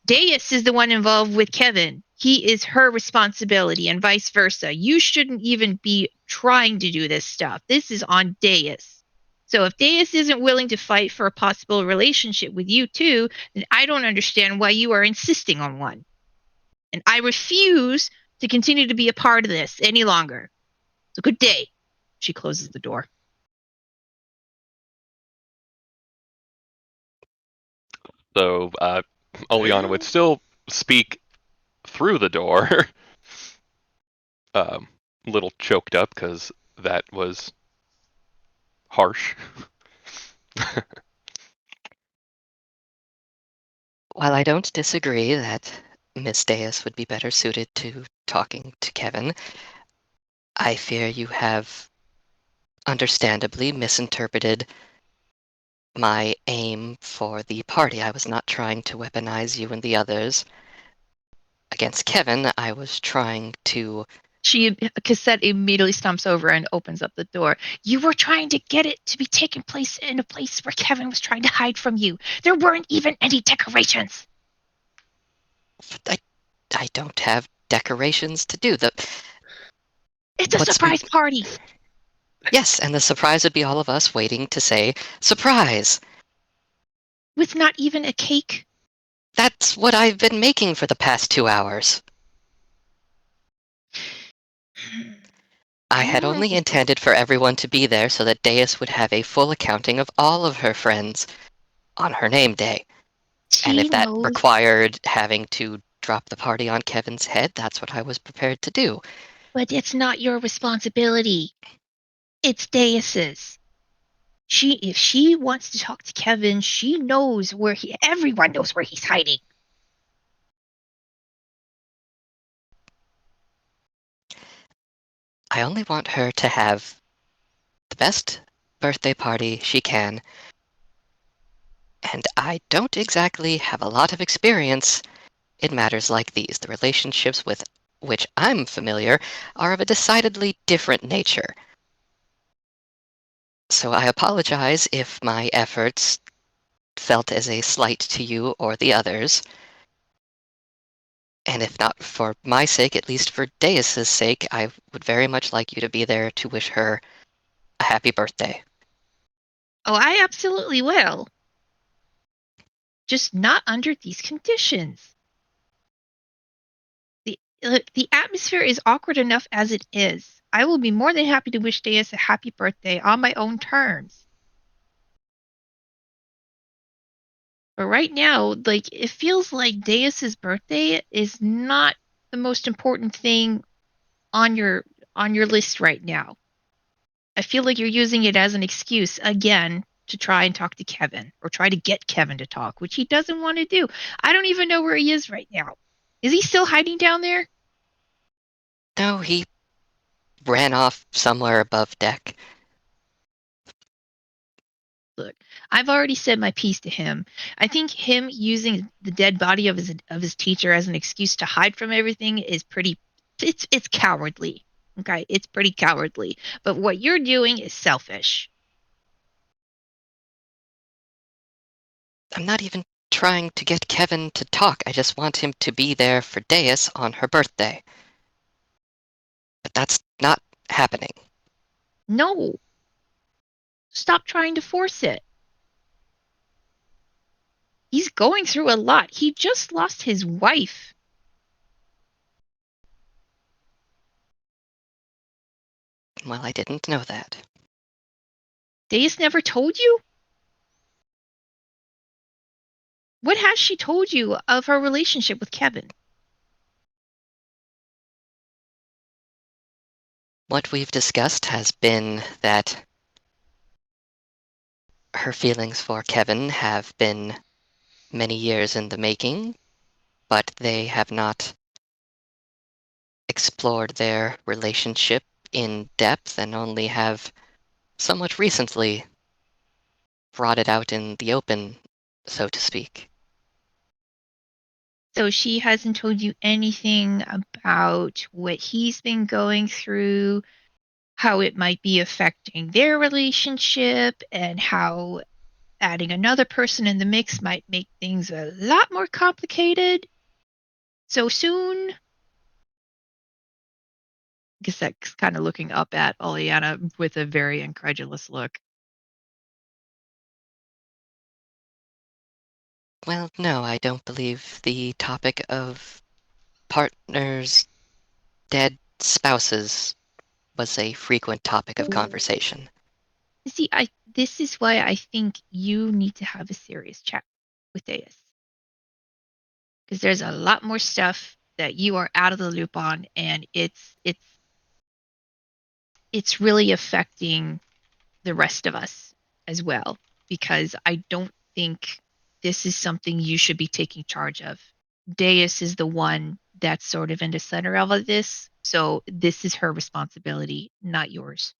Deus is the one involved with Kevin. He is her responsibility, and vice versa. You shouldn't even be trying to do this stuff. This is on Deus. So if Deus isn't willing to fight for a possible relationship with you too, then I don't understand why you are insisting on one. And I refuse to continue to be a part of this any longer. So good day. She closes the door. So Oleana would still speak through the door, a little choked up because that was harsh. While I don't disagree that Miss Deus would be better suited to talking to Kevin, I fear you have understandably misinterpreted my aim for the party. I was not trying to weaponize you and the others against Kevin. I was trying to... Cassette immediately stomps over and opens up the door. You were trying to get it to be taking place in a place where Kevin was trying to hide from you. There weren't even any decorations. I don't have decorations to do. It's a surprise party. Yes, and the surprise would be all of us waiting to say, surprise! With not even a cake? That's what I've been making for the past 2 hours. I had only intended for everyone to be there so that Deus would have a full accounting of all of her friends on her name day. And if that required having to drop the party on Kevin's head, that's what I was prepared to do. But it's not your responsibility. It's Deus's. If she wants to talk to Kevin, she knows everyone knows where he's hiding. I only want her to have the best birthday party she can. And I don't exactly have a lot of experience in matters like these. The relationships with which I'm familiar are of a decidedly different nature. So I apologize if my efforts felt as a slight to you or the others. And if not for my sake, at least for Deus's sake, I would very much like you to be there to wish her a happy birthday. Oh, I absolutely will. Just not under these conditions. The atmosphere is awkward enough as it is. I will be more than happy to wish Deus a happy birthday on my own terms. But right now, it feels like Deus's birthday is not the most important thing on your list right now. I feel like you're using it as an excuse again to try and talk to Kevin or try to get Kevin to talk, which he doesn't want to do. I don't even know where he is right now. Is he still hiding down there? No, he ran off somewhere above deck. Look, I've already said my piece to him. I think him using the dead body of his teacher as an excuse to hide from everything is it's cowardly. Okay, it's pretty cowardly. But what you're doing is selfish. I'm not even trying to get Kevin to talk. I just want him to be there for Deus on her birthday. But that's not happening. No. Stop trying to force it. He's going through a lot. He just lost his wife. Well, I didn't know that. Deus never told you? What has she told you of her relationship with Kevin? What we've discussed has been that her feelings for Kevin have been many years in the making, but they have not explored their relationship in depth and only have somewhat recently brought it out in the open, so to speak. So she hasn't told you anything about what he's been going through, how it might be affecting their relationship, and how adding another person in the mix might make things a lot more complicated so soon. Gazette's kind of looking up at Oleana with a very incredulous look. Well, no, I don't believe the topic of partners, dead spouses was a frequent topic of conversation. See, this is why I think you need to have a serious chat with Deus. Because there's a lot more stuff that you are out of the loop on, and it's really affecting the rest of us as well. Because I don't think this is something you should be taking charge of. Deus is the one that's sort of in the center of this, so this is her responsibility, not yours.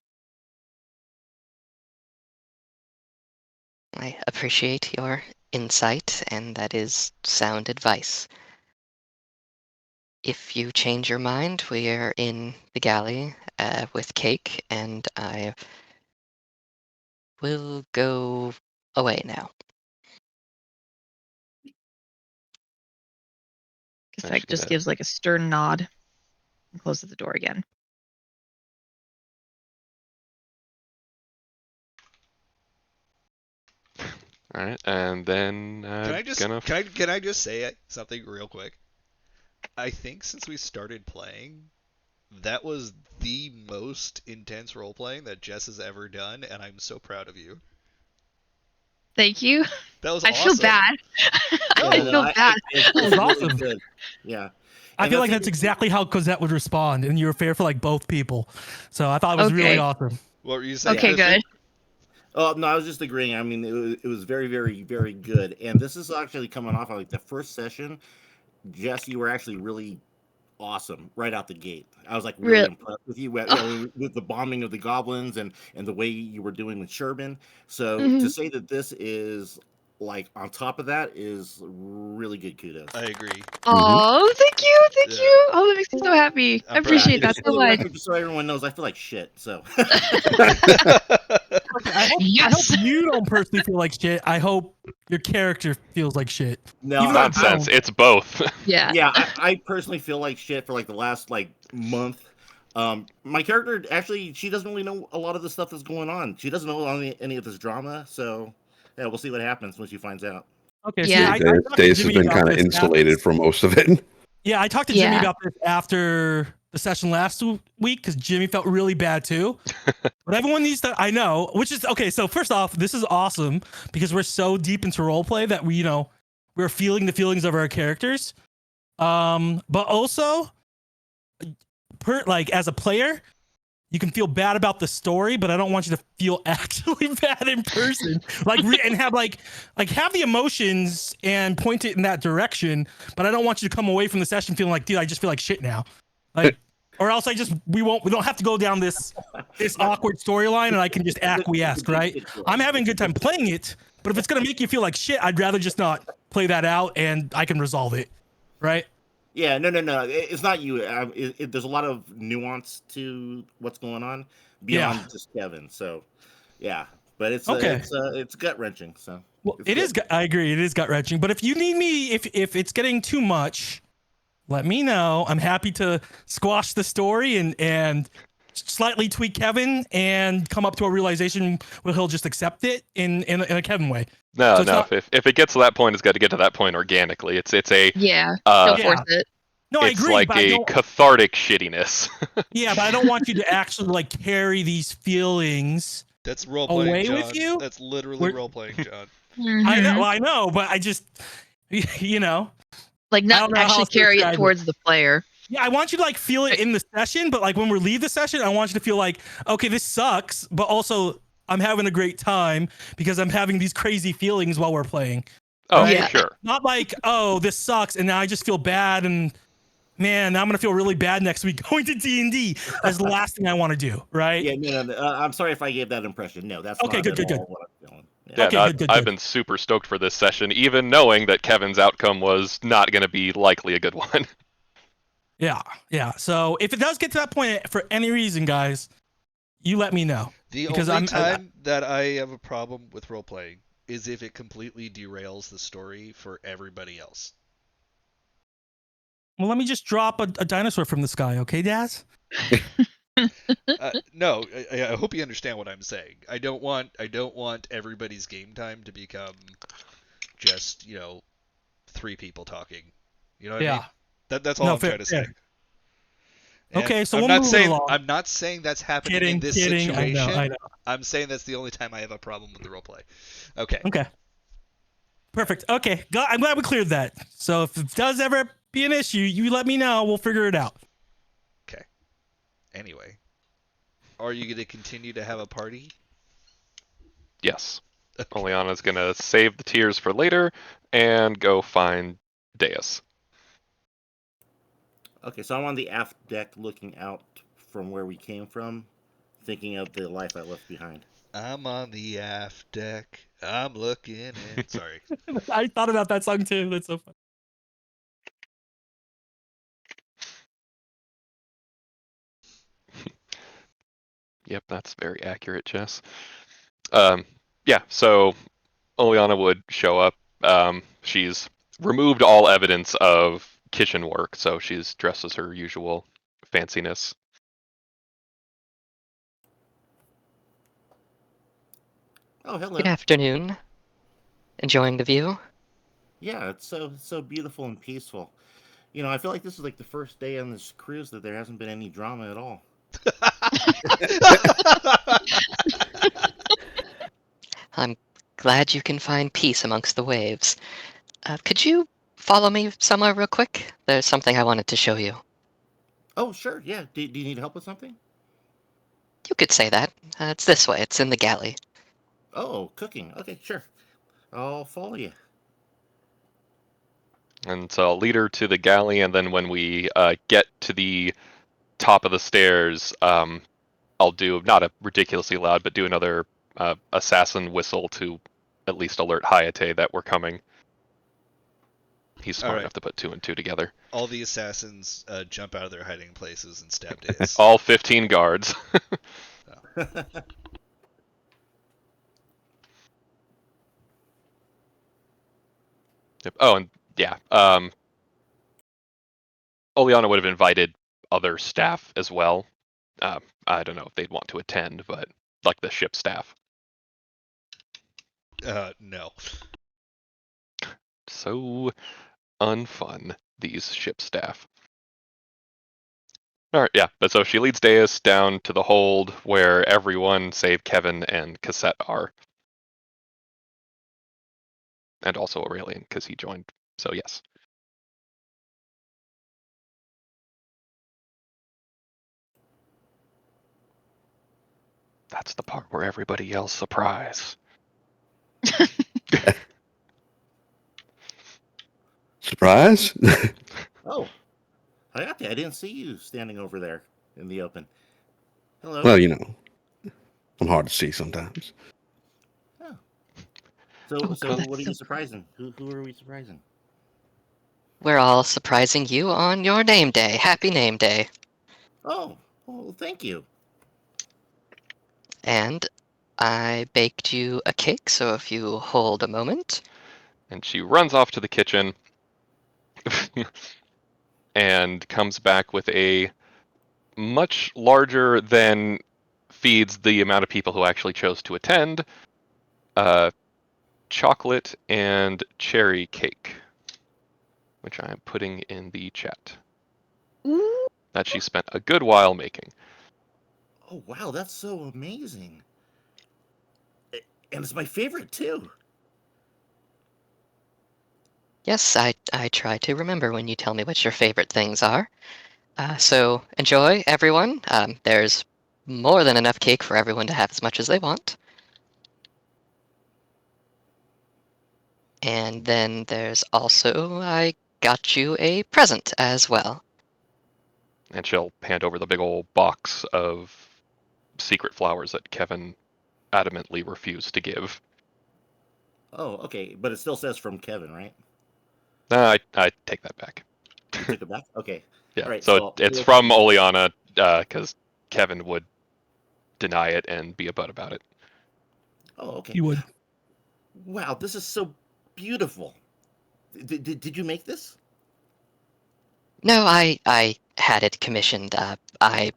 I appreciate your insight, and that is sound advice. If you change your mind, we're in the galley with Cake, and I will go away now. Gazette just gives like a stern nod and closes the door again. All right, and then can I just say something real quick? I think since we started playing, that was the most intense role playing that Jess has ever done, and I'm so proud of you. Thank you. That was I awesome. feel bad. No, I feel bad. That was awesome. Good. Yeah. I feel like that's exactly how Cosette would respond, and you were fair for like both people. So I thought it was really awesome. What were you saying? Okay, good. Oh no, I was just agreeing. I mean, it was very, very, very good. And this is actually coming off of like the first session. Jess, you were actually really awesome right out the gate. I was like really impressed with you, with the bombing of the goblins and the way you were doing with Sherman. So to say that this is like on top of that is really good. Kudos. I agree. Oh, thank you. Oh, that makes me so happy. I appreciate that so much. Just so everyone knows, I feel like shit. So I hope you don't personally feel like shit. I hope your character feels like shit. No, nonsense. It's both. Yeah. Yeah, I personally feel like shit for like the last like month. My character actually, she doesn't really know a lot of the stuff that's going on. She doesn't know any of this drama. So yeah, we'll see what happens when she finds out. Okay. Yeah. Dace has been kind of insulated from most of it. Yeah, I talked to Jimmy about this after the session last week because Jimmy felt really bad too. But everyone needs to, I know, which is okay. So first off, this is awesome because we're so deep into roleplay that we're feeling the feelings of our characters. But also, as a player, you can feel bad about the story, but I don't want you to feel actually bad in person. And have have the emotions and point it in that direction. But I don't want you to come away from the session feeling like, dude, I just feel like shit now. Or else we don't have to go down this awkward storyline and I can just acquiesce, right? I'm having a good time playing it, but if it's gonna make you feel like shit, I'd rather just not play that out and I can resolve it, right? Yeah, no. It's not you. There's a lot of nuance to what's going on beyond just Kevin. So, yeah, but it's gut wrenching. So, it is. I agree. It is gut wrenching. But if you need me, if it's getting too much, let me know. I'm happy to squash the story and slightly tweak Kevin and come up to a realization where he'll just accept it in a Kevin way. No. If it gets to that point, it's got to get to that point organically. It's a don't force it. No, it's I agree. Like a cathartic shittiness. Yeah, but I don't want you to actually carry these feelings. That's role playing, John. With you. That's literally role playing, John. I know, but I just, not actually carry it towards the player. Yeah, I want you to like feel it in the session, but like when we leave the session, I want you to feel like, okay, this sucks, but also I'm having a great time because I'm having these crazy feelings while we're playing. Oh, right? for sure. Not like, oh, this sucks, and now I just feel bad, and man, now I'm gonna feel really bad next week going to D&D. That's the last thing I want to do, right? Yeah, no. I'm sorry if I gave that impression. No, that's Okay, not good, at good, all good. what I'm feeling. Yeah, Okay, no, good. I've been super stoked for this session, even knowing that Kevin's outcome was not going to be likely a good one. Yeah. So if it does get to that point for any reason, guys, you let me know. The Because only time that I have a problem with role playing is if it completely derails the story for everybody else. Well, let me just drop a dinosaur from the sky, okay, Daz? No, I hope you understand what I'm saying. I don't want everybody's game time to become just 3 people talking. You know what I mean? That's all I'm trying to say. And okay, so I'm we'll not move saying along. I'm not saying that's happening in this situation. I know. I'm saying that's the only time I have a problem with the roleplay. Okay. Perfect. Okay, I'm glad we cleared that. So if it does ever be an issue, you let me know. We'll figure it out. Okay. Anyway, are you going to continue to have a party? Yes. Oleana's going to save the tears for later and go find Deus. Okay, so I'm on the aft deck looking out from where we came from, thinking of the life I left behind. I'm on the aft deck. I'm looking in. Sorry. I thought about that song too. That's so fun. Yep, that's very accurate, Jess. Yeah, so Oleana would show up. She's removed all evidence of kitchen work, so she's dressed as her usual fanciness. Oh, hello. Good afternoon. Enjoying the view? Yeah, it's so beautiful and peaceful. I feel like this is like the first day on this cruise that there hasn't been any drama at all. I'm glad you can find peace amongst the waves. Could you follow me somewhere real quick? There's something I wanted to show you. Oh, sure. Yeah. Do you need help with something? You could say that. It's this way. It's in the galley. Oh, cooking. Okay, sure. I'll follow you. And so I'll lead her to the galley, and then when we get to the top of the stairs, I'll do, not a ridiculously loud, but do another assassin whistle to at least alert Hayate that we're coming. He's smart enough to put 2 and 2 together. All the assassins jump out of their hiding places and stab Deus. All 15 guards. Yep. Oh, and yeah. Oleana would have invited other staff as well. I don't know if they'd want to attend, but like the ship staff. No. So unfun, these ship staff. All right, yeah. But so she leads Deus down to the hold where everyone save Kevin and Cassette are. And also Aurelian, because he joined. So yes. That's the part where everybody yells surprise. Surprise? Oh, Hayate, I didn't see you standing over there in the open. Hello. Well, I'm hard to see sometimes. Oh. So what are you surprising? Who are we surprising? We're all surprising you on your name day. Happy name day. Oh, well, thank you. And I baked you a cake, so if you hold a moment. And she runs off to the kitchen and comes back with a much larger than feeds the amount of people who actually chose to attend chocolate and cherry cake, which I am putting in the chat. Ooh. That she spent a good while making. Oh, wow, that's so amazing. And it's my favorite, too. Yes, I try to remember when you tell me what your favorite things are. So enjoy, everyone. There's more than enough cake for everyone to have as much as they want. And then there's also, I got you a present as well. And she'll hand over the big old box of secret flowers that Kevin adamantly refused to give. Oh, okay, but it still says from Kevin, right? I take that back. You took it back. Okay. Yeah, All right. so So it's from Oleana because Kevin would deny it and be a butt about it. Oh, okay. You would. Wow, this is so beautiful. Did you make this? No, I had it commissioned. I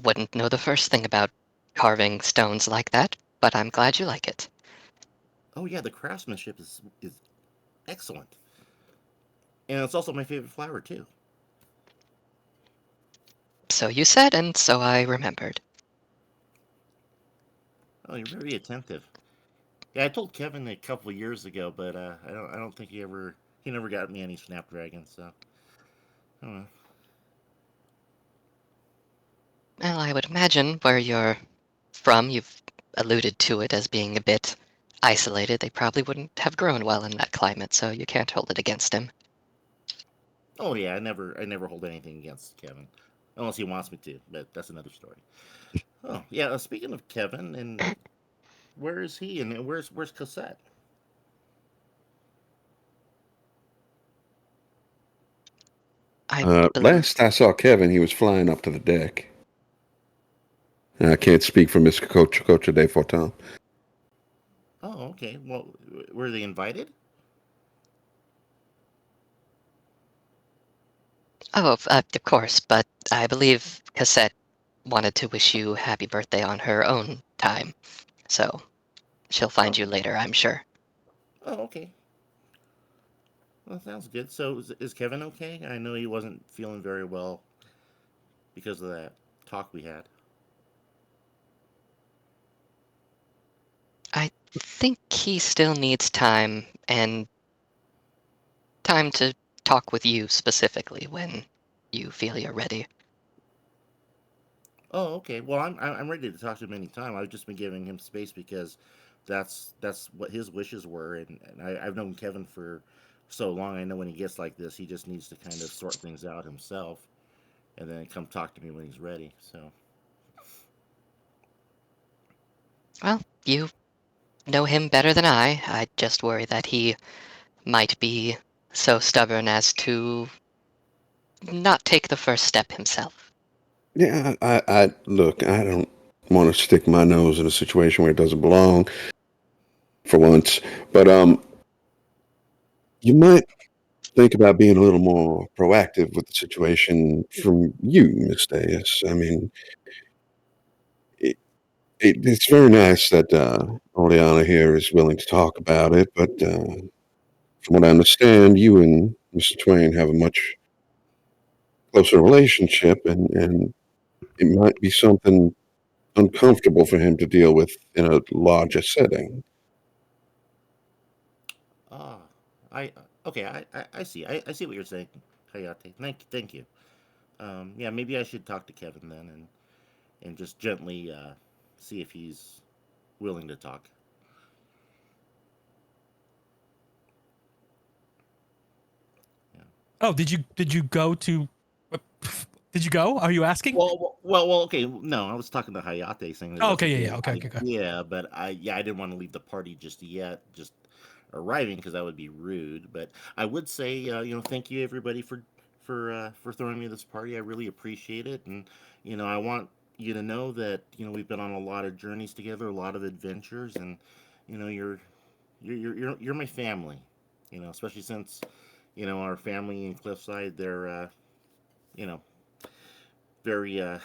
wouldn't know the first thing about carving stones like that, but I'm glad you like it. Oh yeah, the craftsmanship is excellent, and it's also my favorite flower too. So you said, and so I remembered. Oh, you're very attentive. Yeah, I told Kevin a couple of years ago, but I don't think he never got me any snapdragons. So I don't know. Well, I would imagine where you're from, you've alluded to it as being a bit isolated. They probably wouldn't have grown well in that climate, so you can't hold it against him. Oh yeah, I never hold anything against Kevin, unless he wants me to. But that's another story. Oh yeah, speaking of Kevin, and where is he? And where's Cassette? I believe. Last I saw Kevin, he was flying up to the deck. I can't speak for Mr. Coach de Fortin. Oh, okay. Well, were they invited? Oh, of course, but I believe Cassette wanted to wish you happy birthday on her own time, so she'll find Oh, you later, I'm sure. oh, okay. Well, sounds good. So is Kevin okay? I know he wasn't feeling very well because of that talk we had. I think he still needs time, and time to talk with you specifically when you feel you're ready. Oh, okay. Well, I'm ready to talk to him anytime. I've just been giving him space because that's what his wishes were, and I've known Kevin for so long. I know when he gets like this, he just needs to kind of sort things out himself, and then come talk to me when he's ready. So, Well, you know him better than I just worry that he might be so stubborn as to not take the first step himself. Yeah, I look. I don't want to stick my nose in a situation where it doesn't belong for once, but you might think about being a little more proactive with the situation from you, Miss Davis. I mean, it's very nice that Oleana here is willing to talk about it, but from what I understand, you and Mr. Twain have a much closer relationship, and it might be something uncomfortable for him to deal with in a larger setting. ah, I okay. I see. I see what you're saying, Hayate. Thank you. Yeah, maybe I should talk to Kevin then, and just gently see if he's willing to talk. Yeah. Oh, did you go to? Did you go? Are you asking? Well. Okay. No, I was talking to Hayate, saying that Oh, that's a okay, good yeah. Okay, okay, okay. idea, but I didn't want to leave the party just yet, just arriving because that would be rude. But I would say, thank you everybody for throwing me this party. I really appreciate it, and I want you to know that we've been on a lot of journeys together, a lot of adventures, and you're my family. Especially since our family in Cliffside, they're you know very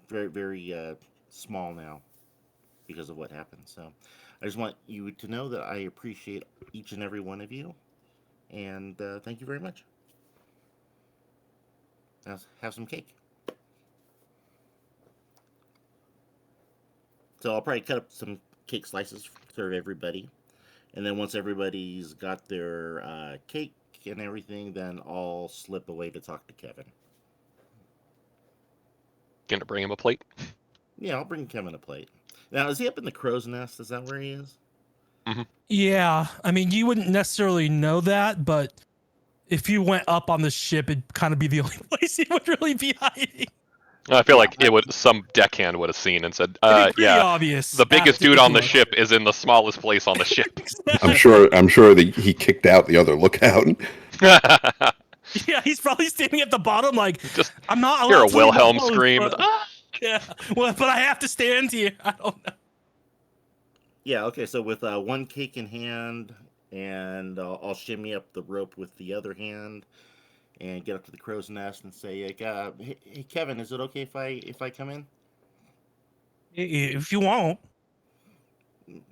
very small now because of what happened. So I just want you to know that I appreciate each and every one of you, and thank you very much. Now, have some cake. So I'll probably cut up some cake slices for everybody, and then once everybody's got their cake and everything, then I'll slip away to talk to Kevin. Gonna bring him a plate. Yeah, I'll bring Kevin a plate. Now, is he up in the crow's nest? Is that where he is? Yeah, I mean, you wouldn't necessarily know that, but if you went up on the ship, it'd kind of be the only place he would really be hiding. I feel Yeah, like it would some deckhand would have seen and said, It'd be pretty yeah, obvious. the biggest after dude this on the much. ship is in the smallest place on the ship. I'm sure that he kicked out the other lookout. Yeah, he's probably standing at the bottom, like, Just I'm not hear allowed a to leave my Wilhelm post, scream. but- Yeah, well, but I have to stand here. I don't know. Yeah, okay, so with one cake in hand, and I'll shimmy up the rope with the other hand, and get up to the crow's nest and say, hey, Kevin, is it okay if I come in? If you want.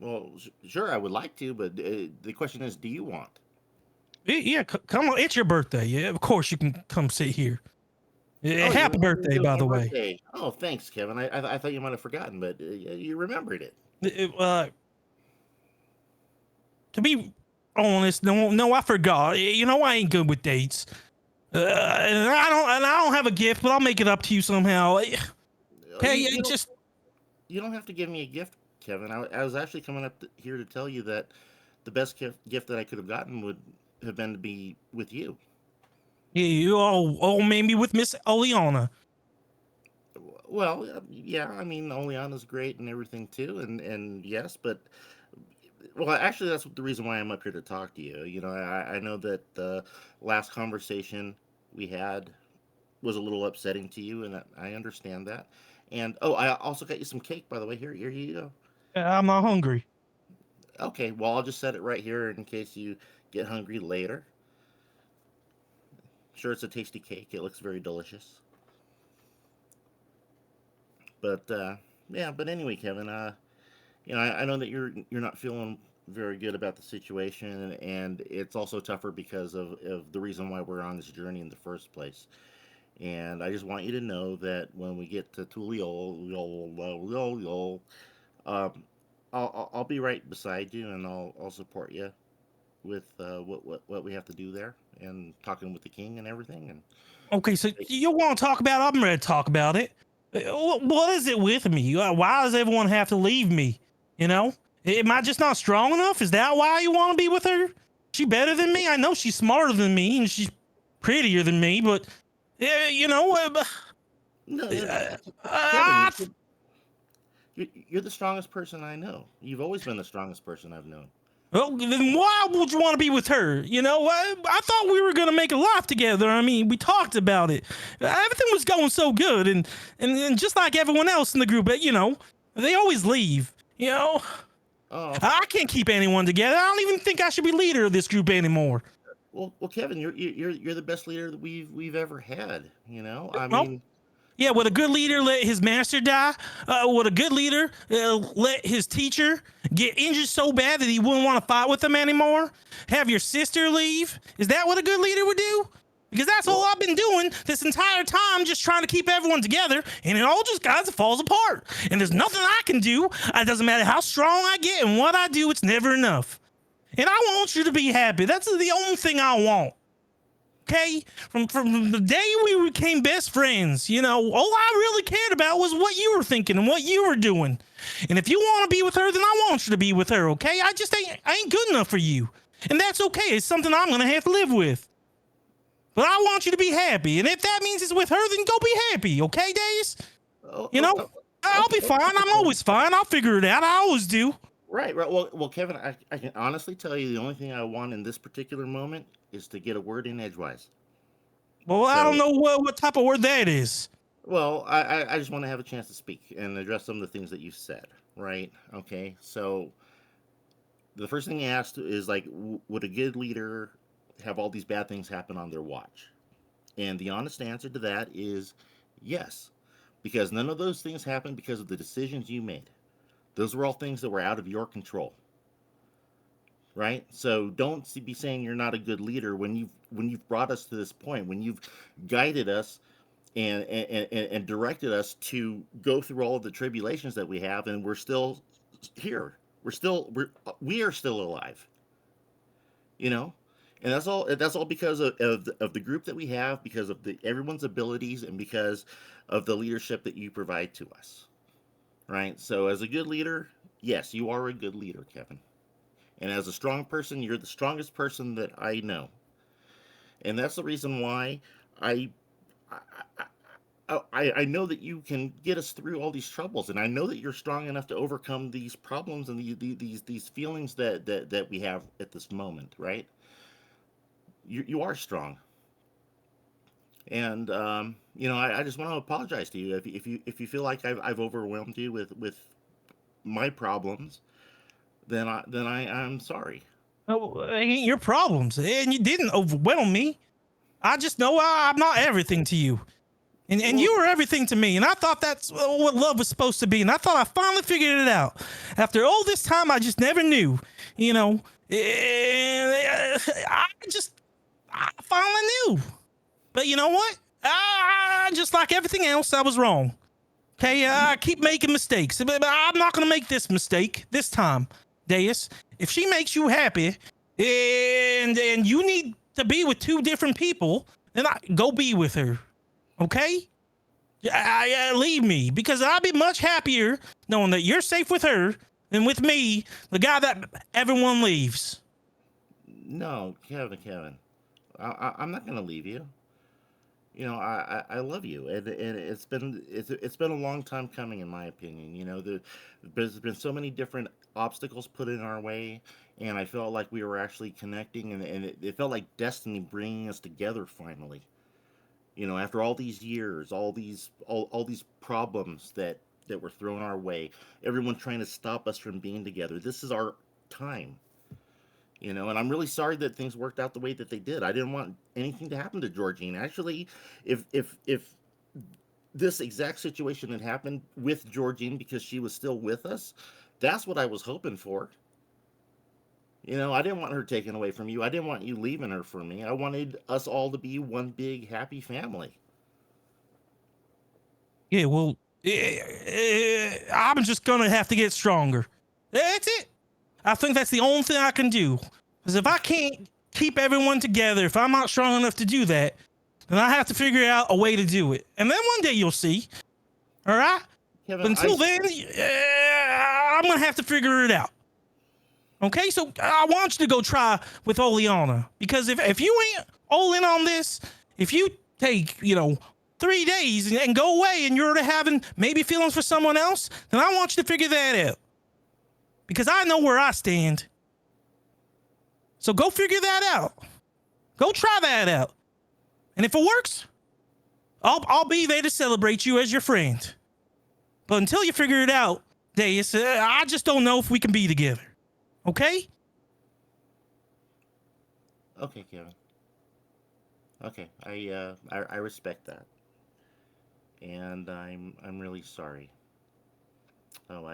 Well, sure, I would like to, but the question is, do you want? Yeah, come on. It's your birthday. Yeah, of course you can come sit here. Oh, Happy birthday, by the way. birthday. Oh, thanks, Kevin. I thought you might have forgotten, but you remembered it. To be honest, no, I forgot. You know, I ain't good with dates. And I don't have a gift, but I'll make it up to you somehow. Hey, You don't have to give me a gift, Kevin. I was actually coming up here to tell you that the best gift that I could have gotten would have been to be with you. Maybe with Miss Oleana. Well, yeah, I mean, Oleana's great and everything too, and yes, but well, actually, that's the reason why I'm up here to talk to you. You know, I know that the last conversation we had was a little upsetting to you, and I understand that. And oh, I also got you some cake, by the way. Here you go. I'm not hungry. Okay, well, I'll just set it right here in case you get hungry later. Sure, it's a tasty cake. It looks very delicious. But yeah, but anyway, Kevin, you know, I know that you're not feeling very good about the situation, and it's also tougher because of the reason why we're on this journey in the first place. And I just want you to know that when we get to Tuliol, I'll be right beside you, and I'll support you with what we have to do there, and talking with the king and everything. And Okay, so you want to talk about it? I'm ready to talk about it. What is it with me? Why does everyone have to leave me? You know? Am I just not strong enough? Is that why you want to be with her? She better than me? I know she's smarter than me and she's prettier than me, but you know, no, I Kevin, you're the strongest person I know. You've always been the strongest person I've known. well, then why would you want to be with her? You know, I thought we were gonna make a life together. I mean, we talked about it. Everything was going so good, and just like everyone else in the group, you know, they always leave. You know, Oh, I can't keep anyone together. I don't even think I should be leader of this group anymore. well, Kevin, you're the best leader that we've ever had. You know, I Well, mean, yeah, would a good leader let his master die? Would a good leader let his teacher get injured so bad that he wouldn't want to fight with them anymore? Have your sister leave? Is that what a good leader would do? Because that's all I've been doing this entire time, just trying to keep everyone together, and it all just guys falls apart. And there's nothing I can do. It doesn't matter how strong I get and what I do, it's never enough. And I want you to be happy. That's the only thing I want. Okay, from the day we became best friends, you know, all I really cared about was what you were thinking and what you were doing. And if you want to be with her, then I want you to be with her. Okay, I ain't good enough for you, and that's okay. It's something I'm gonna have to live with. But I want you to be happy, and if that means it's with her, then go be happy. Okay, Days? You know, I'll be fine. I'm always fine. I'll figure it out. I always do. right. Well, Kevin, I can honestly tell you the only thing I want in this particular moment is to get a word in edgewise. Well, I don't know what type of word that is. Well, I just want to have a chance to speak and address some of the things that you said, right? Okay, so the first thing you asked is like, would a good leader have all these bad things happen on their watch? And the honest answer to that is yes, because none of those things happened because of the decisions you made. Those were all things that were out of your control, right? So don't be saying you're not a good leader when you've brought us to this point, when you've guided us and directed us to go through all of the tribulations that we have, and we're still here. We are still alive. You know, And that's all. That's all because of the group that we have, because of everyone's abilities, and because of the leadership that you provide to us. Right. So, as a good leader, yes, you are a good leader, Kevin. And as a strong person, you're the strongest person that I know. And that's the reason why I I know that you can get us through all these troubles, and I know that you're strong enough to overcome these problems and these feelings that we have at this moment, right? You are strong, and I just want to apologize to you if you feel like I've overwhelmed you with my problems, I'm sorry. Oh, it ain't your problems, and you didn't overwhelm me. I just know I'm not everything to you. And you were everything to me, and I thought that's what love was supposed to be, and I thought I finally figured it out. After all this time, I just never knew, you know. I finally knew. But you know what? Just like everything else, I was wrong. Okay, I keep making mistakes, but I'm not gonna make this mistake this time, Deus. If she makes you happy, and you need to be with two different people, then go be with her. Okay? Leave me, because I'll be much happier knowing that you're safe with her than with me, the guy that everyone leaves. No, Kevin, I'm not gonna leave you. I love you, and it's been a long time coming, in my opinion. There's been so many different obstacles put in our way, and I felt like we were actually connecting, and it felt like destiny bringing us together finally. After all these years, all these problems that were thrown our way, everyone trying to stop us from being together. This is our time. And I'm really sorry that things worked out the way that they did. I didn't want anything to happen to Georgine. Actually, if this exact situation had happened with Georgine because she was still with us, that's what I was hoping for. I didn't want her taken away from you. I didn't want you leaving her for me. I wanted us all to be one big happy family. Yeah, well, I'm just gonna have to get stronger. That's it. I think that's the only thing I can do. Because if I can't keep everyone together, if I'm not strong enough to do that, then I have to figure out a way to do it. And then one day you'll see. All right? Kevin, But until then, I'm going to have to figure it out. Okay? So I want you to go try with Oleana. Because if you ain't all in on this, if you take, 3 days and go away and you're already having maybe feelings for someone else, then I want you to figure that out. Because I know where I stand. So go figure that out. Go try that out. And if it works, I'll be there to celebrate you as your friend. But until you figure it out, Deus, I just don't know if we can be together. Okay? Okay, Kevin. Okay, I respect that, and I'm really sorry. Oh,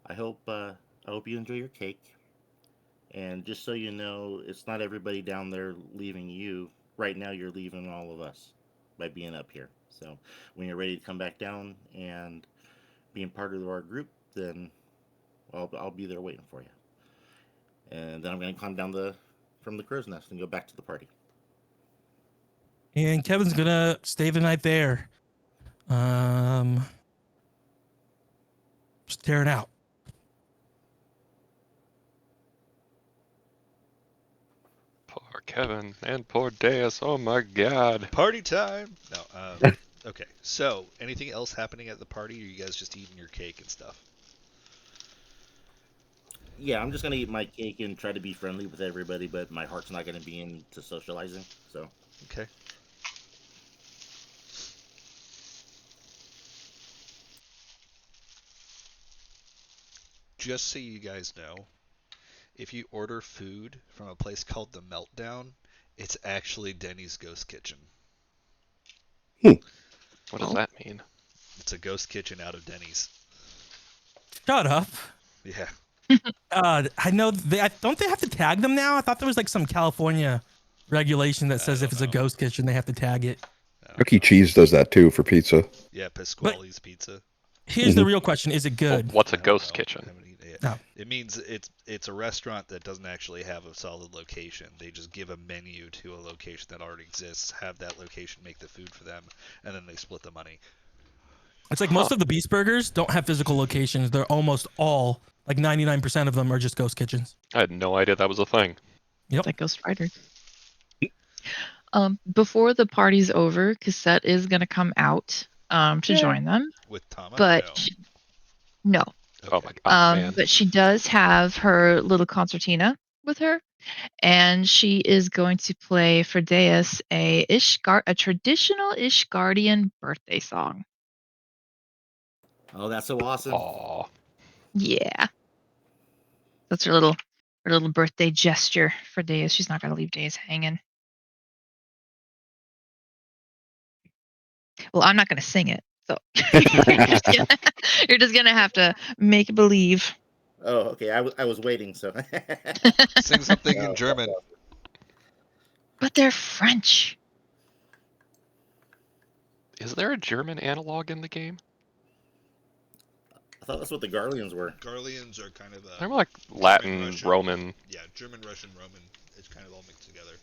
I hope you enjoy your cake. And just so you know, it's not everybody down there leaving you. Right now, you're leaving all of us by being up here. So when you're ready to come back down and being part of our group, then I'll be there waiting for you. And then I'm going to climb down from the crow's nest and go back to the party. And Kevin's gonna stay the night there. Staring out. Poor Kevin and poor Deus. Oh my God. Party time! No, okay. So, anything else happening at the party, or are you guys just eating your cake and stuff? Yeah, I'm just gonna eat my cake and try to be friendly with everybody, but my heart's not gonna be into socializing. So Okay. Just so you guys know, if you order food from a place called The Meltdown, it's actually Denny's Ghost Kitchen. What does that mean? It's a ghost kitchen out of Denny's. Shut up. Yeah. I know don't they have to tag them now? I thought there was like some California regulation that says if it's a ghost kitchen, they have to tag it. Chuck E. Cheese does that too for pizza. Yeah, Pasquale's Pizza. Here's the real question: is it good? Well, what's a ghost kitchen? No. It means it's a restaurant that doesn't actually have a solid location. They just give a menu to a location that already exists, have that location make the food for them, and then they split the money. It's like most of the Beast Burgers don't have physical locations. They're almost all, like 99% of them are just ghost kitchens. I had no idea that was a thing. Yep. Like Ghost Rider. Before the party's over, Cassette is gonna come out to join them. With Tama? But no. Oh my god, man. But she does have her little concertina with her, and she is going to play for Deus a traditional Ishgardian birthday song. Oh, that's so awesome. Aw. Yeah. That's her little birthday gesture for Deus. She's not gonna leave Deus hanging. Well, I'm not gonna sing it, so you're just gonna have to make believe. Oh, okay. I was waiting. So Sing something in German. But they're French. Is there a German analog in the game? I thought that's what the Garleans were. Garleans are kind of a... They're like Latin, Russian. Roman. Yeah, German, Russian, Roman. It's kind of all mixed together.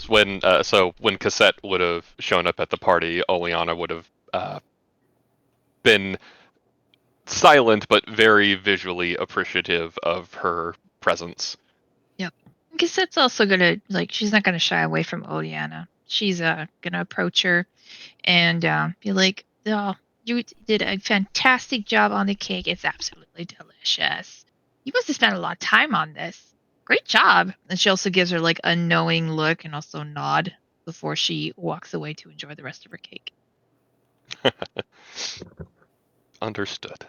When Cassette would have shown up at the party, Oleana would have been silent but very visually appreciative of her presence. Yep. Cassette's also gonna she's not gonna shy away from Oleana. She's gonna approach her and be like, "Oh, you did a fantastic job on the cake. It's absolutely delicious. You must have spent a lot of time on this. Great job." And she also gives her like a knowing look and also nod before she walks away to enjoy the rest of her cake. Understood.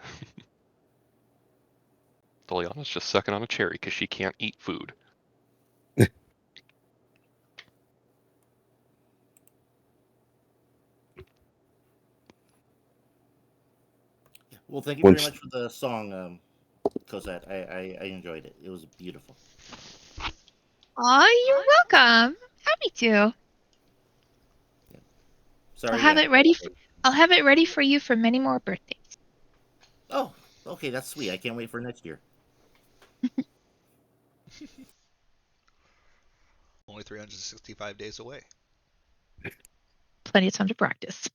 Oleana's just sucking on a cherry because she can't eat food. Well, thank you very much for the song, Cosette. I enjoyed it. It was beautiful. Oh, you're welcome. Happy to. Sorry. I'll have it ready. I'll have it ready for you for many more birthdays. Oh, okay, that's sweet. I can't wait for next year. Only 365 days away. Plenty of time to practice.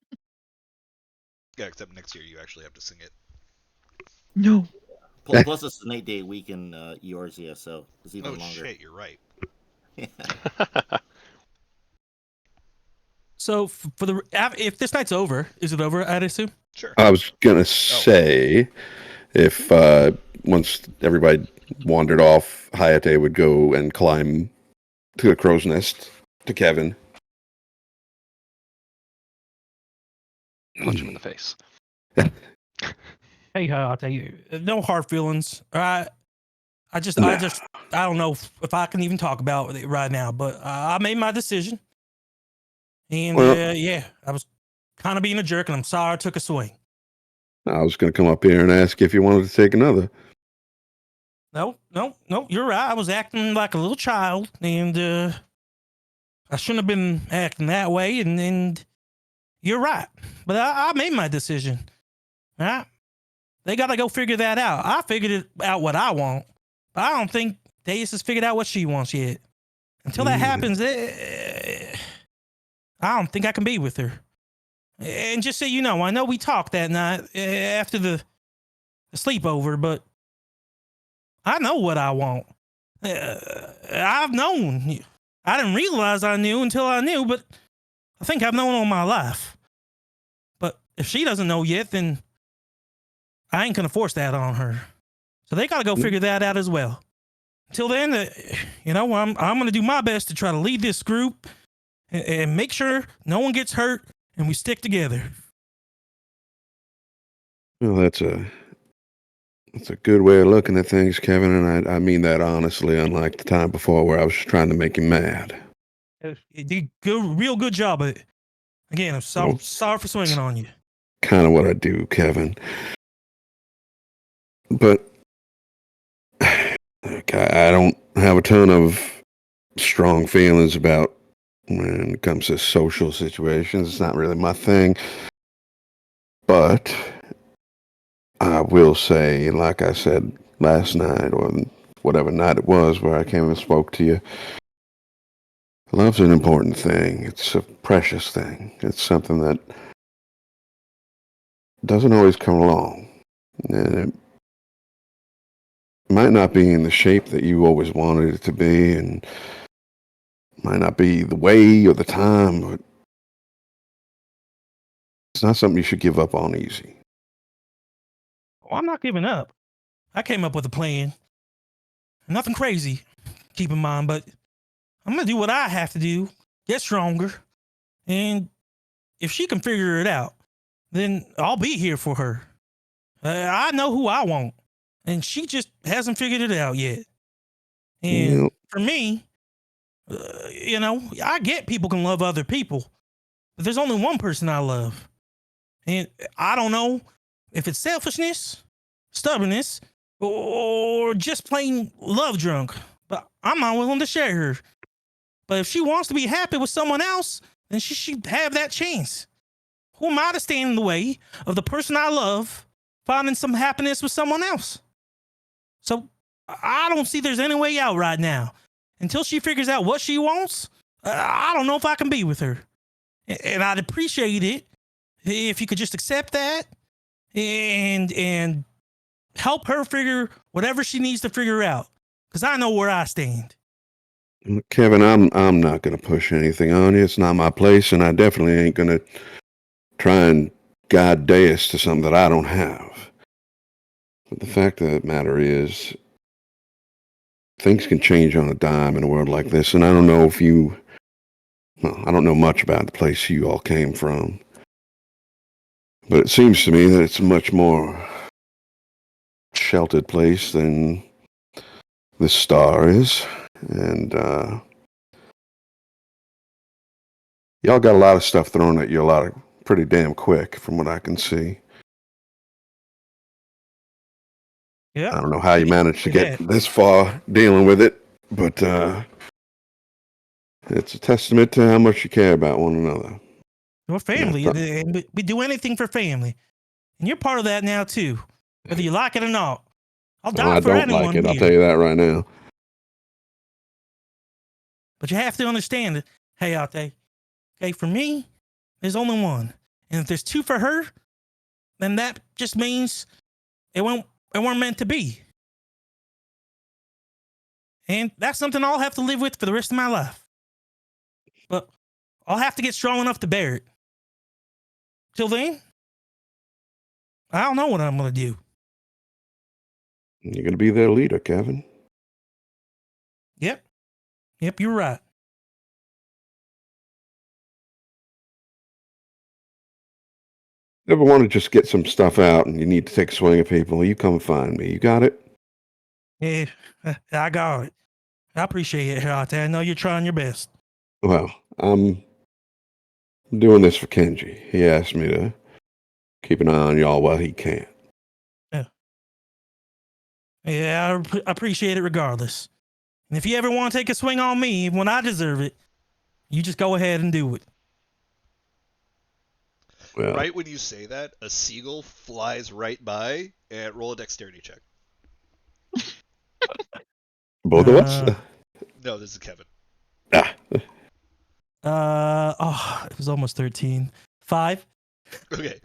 Yeah, except next year you actually have to sing it. No. Plus it's an 8-day week in Eorzea, so it's even longer. Oh shit, you're right. So if this night's over, is it over? I'd assume. Sure. I was gonna say, if once everybody wandered off, Hayate would go and climb to the crow's nest to Kevin. Punch him in the face. Hey, I'll tell you, no hard feelings. All right. I don't know if I can even talk about it right now, but I made my decision. And yeah, I was kind of being a jerk, and I'm sorry I took a swing. I was going to come up here and ask if you wanted to take another. No, you're right. I was acting like a little child, and I shouldn't have been acting that way, and you're right. But I made my decision. All right? They got to go figure that out. I figured out what I want, but I don't think Deus has figured out what she wants yet. Until that happens, I don't think I can be with her. And just so you know, I know we talked that night after the sleepover, but I know what I want. I've known. I didn't realize I knew until I knew, but I think I've known all my life. But if she doesn't know yet, then I ain't gonna force that on her. So they gotta go figure that out as well. Until then, I'm gonna do my best to try to lead this group and make sure no one gets hurt and we stick together. Well, that's a good way of looking at things, Kevin, and I mean that honestly, unlike the time before where I was just trying to make you mad. You did real good job at it. Again, I'm sorry for swinging on you. Kind of what I do, Kevin. But I don't have a ton of strong feelings about when it comes to social situations. It's not really my thing. But I will say, like I said last night, or whatever night it was where I came and spoke to you, love's an important thing. It's a precious thing. It's something that doesn't always come along. And it might not be in the shape that you always wanted it to be, and might not be the way or the time, but it's not something you should give up on easy. Well, I'm not giving up. I came up with a plan. Nothing crazy, keep in mind, but I'm going to do what I have to do, get stronger. And if she can figure it out, then I'll be here for her. I know who I want, and she just hasn't figured it out yet. And Yep. for me, I get people can love other people, but there's only one person I love. And I don't know if it's selfishness, stubbornness, or just plain love drunk, but I'm not willing to share her. But if she wants to be happy with someone else, then she should have that chance. Who am I to stand in the way of the person I love finding some happiness with someone else? So I don't see there's any way out right now. Until she figures out what she wants, I don't know if I can be with her. And I'd appreciate it if you could just accept that and help her figure whatever she needs to figure out. Because I know where I stand. Kevin, I'm not going to push anything on you. It's not my place, and I definitely ain't going to try and guide Deus to something that I don't have. But the fact of the matter is, things can change on a dime in a world like this, and I don't know if I don't know much about the place you all came from, but it seems to me that it's a much more sheltered place than this star is, and y'all got a lot of stuff thrown at you pretty damn quick from what I can see. Yeah. I don't know how you managed to get this far dealing with it, but it's a testament to how much you care about one another. We're family. And we do anything for family. And you're part of that now, too. Whether you like it or not. I'll die for anyone. I don't like it. Here. I'll tell you that right now. But you have to understand that, hey, out there, okay, for me, there's only one. And if there's two for her, then that just means it weren't meant to be. And that's something I'll have to live with for the rest of my life. But I'll have to get strong enough to bear it. Till then, I don't know what I'm going to do. You're going to be their leader, Kevin. Yep, you're right. Ever want to just get some stuff out and you need to take a swing at people, you come and find me. You got it? Yeah, I got it. I appreciate it, out there. I know you're trying your best. Well, I'm doing this for Kenji. He asked me to keep an eye on y'all while he can. Yeah, I appreciate it regardless. And if you ever want to take a swing on me when I deserve it, you just go ahead and do it. Well, right when you say that, a seagull flies right by and roll a dexterity check. both of us? No, this is Kevin. It was almost 13. 5. Okay.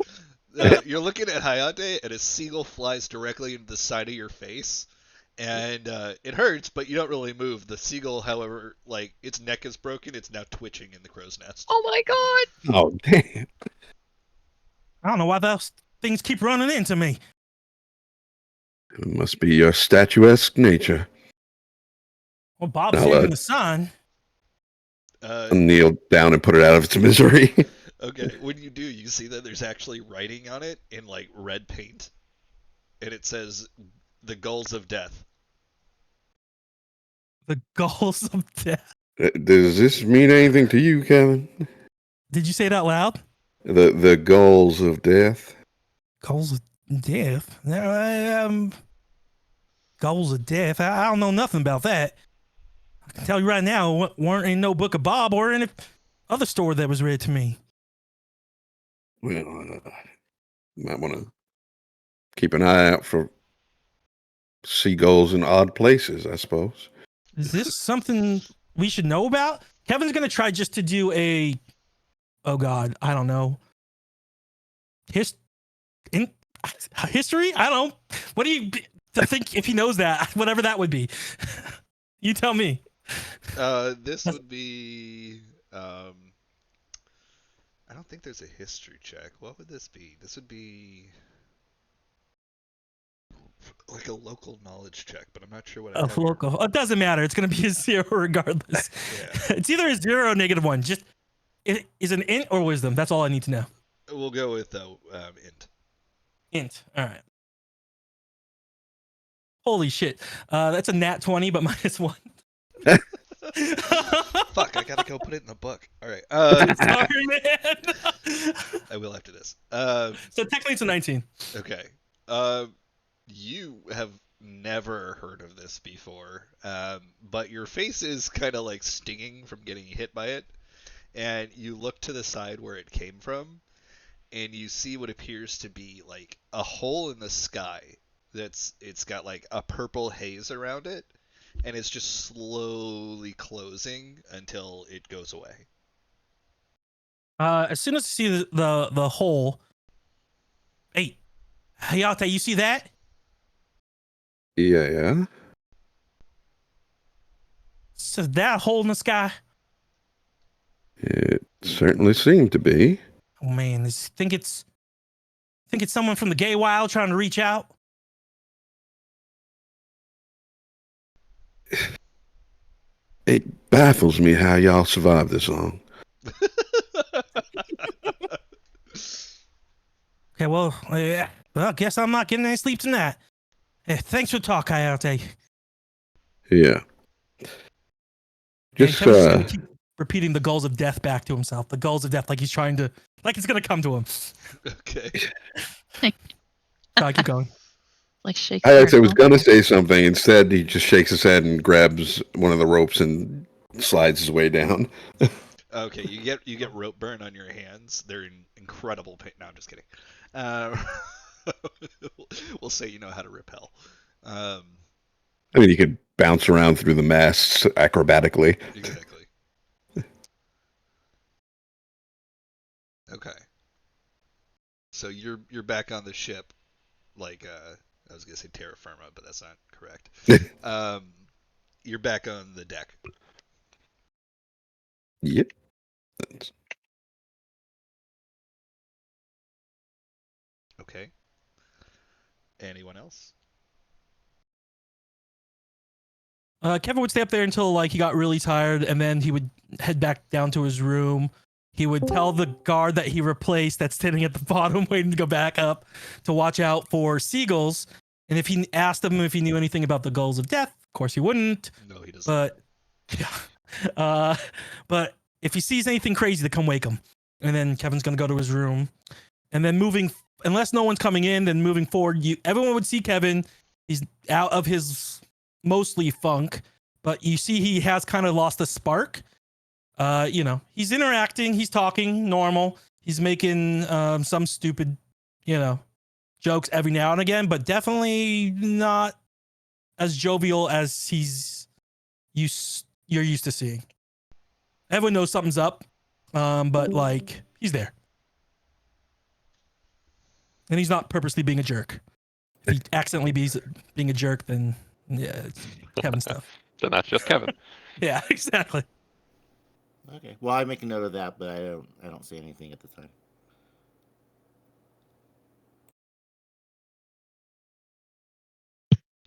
You're looking at Hayate, and a seagull flies directly into the side of your face, and it hurts, but you don't really move. The seagull, however, like its neck is broken, it's now twitching in the crow's nest. Oh my god! Oh, damn. I don't know why those things keep running into me. It must be your statuesque nature. Well, Bob's saving the sun. Kneel down and put it out of its misery. Okay, when you do, you see that there's actually writing on it in like red paint, and it says "The Gulls of Death." The Gulls of Death. Does this mean anything to you, Kevin? Did you say it out loud? The Gulls of Death? Gulls of Death? Gulls of Death? I don't know nothing about that. I can tell you right now, weren't in no book of Bob or in other store that was read to me. Well, might want to keep an eye out for seagulls in odd places, I suppose. Is this something we should know about? Kevin's gonna try just to do a, oh god, I don't know, history. I don't know. What do you to think if he knows that? Whatever that would be. You tell me. This would be. I don't think there's a history check. What would this be? This would be like a local knowledge check, but I'm not sure what I have. Local. It doesn't matter. It's gonna be a 0 regardless. Yeah. It's either a 0 or -1. Just is an int or wisdom. That's all I need to know. We'll go with int. Int. All right. Holy shit. That's a nat 20, but -1. Fuck, I gotta go put it in the book. All right. Sorry, man. I will after this. So technically it's a 19. Okay. You have never heard of this before, but your face is kind of like stinging from getting hit by it, and you look to the side where it came from, and you see what appears to be like a hole in the sky. It's got like a purple haze around it, and it's just slowly closing until it goes away. As soon as you see the hole, hey, Hayate, you see that? Yeah. So that hole in the sky. It certainly seemed to be. Oh man, think it's someone from the gay wild trying to reach out. It baffles me how y'all survived this long. Okay, well, I guess I'm not getting any sleep tonight. Thanks for the talk, Hayate. Yeah. And Just Kevin's gonna keep repeating the goals of death back to himself. The goals of death, like he's trying to, like it's gonna come to him. Okay. Keep going. Like Shakespeare. I was gonna say something. Instead, he just shakes his head and grabs one of the ropes and slides his way down. Okay, you get rope burn on your hands. They're in incredible pain. No, I'm just kidding. We'll say you know how to repel. I mean, you could bounce around through the masts acrobatically. Exactly. Okay. So you're back on the ship, like I was gonna say terra firma, but that's not correct. You're back on the deck. Yep. Okay. Anyone else? Kevin would stay up there until like he got really tired, and then he would head back down to his room. He would tell the guard that he replaced, that's sitting at the bottom waiting to go back up, to watch out for seagulls. And if he asked him if he knew anything about the gulls of death, of course he wouldn't. No, he doesn't. But yeah, but if he sees anything crazy, to come wake him. And then Kevin's gonna go to his room, and then unless no one's coming in, then moving forward, everyone would see Kevin. He's out of his mostly funk, but you see he has kind of lost a spark. He's interacting, he's talking normal, he's making some stupid, jokes every now and again, but definitely not as jovial as you're used to seeing. Everyone knows something's up, but like he's there. And he's not purposely being a jerk. If he accidentally being a jerk, then yeah, it's Kevin stuff. Then that's just Kevin. Yeah, exactly. Okay. Well, I make a note of that, but I don't say anything at the time.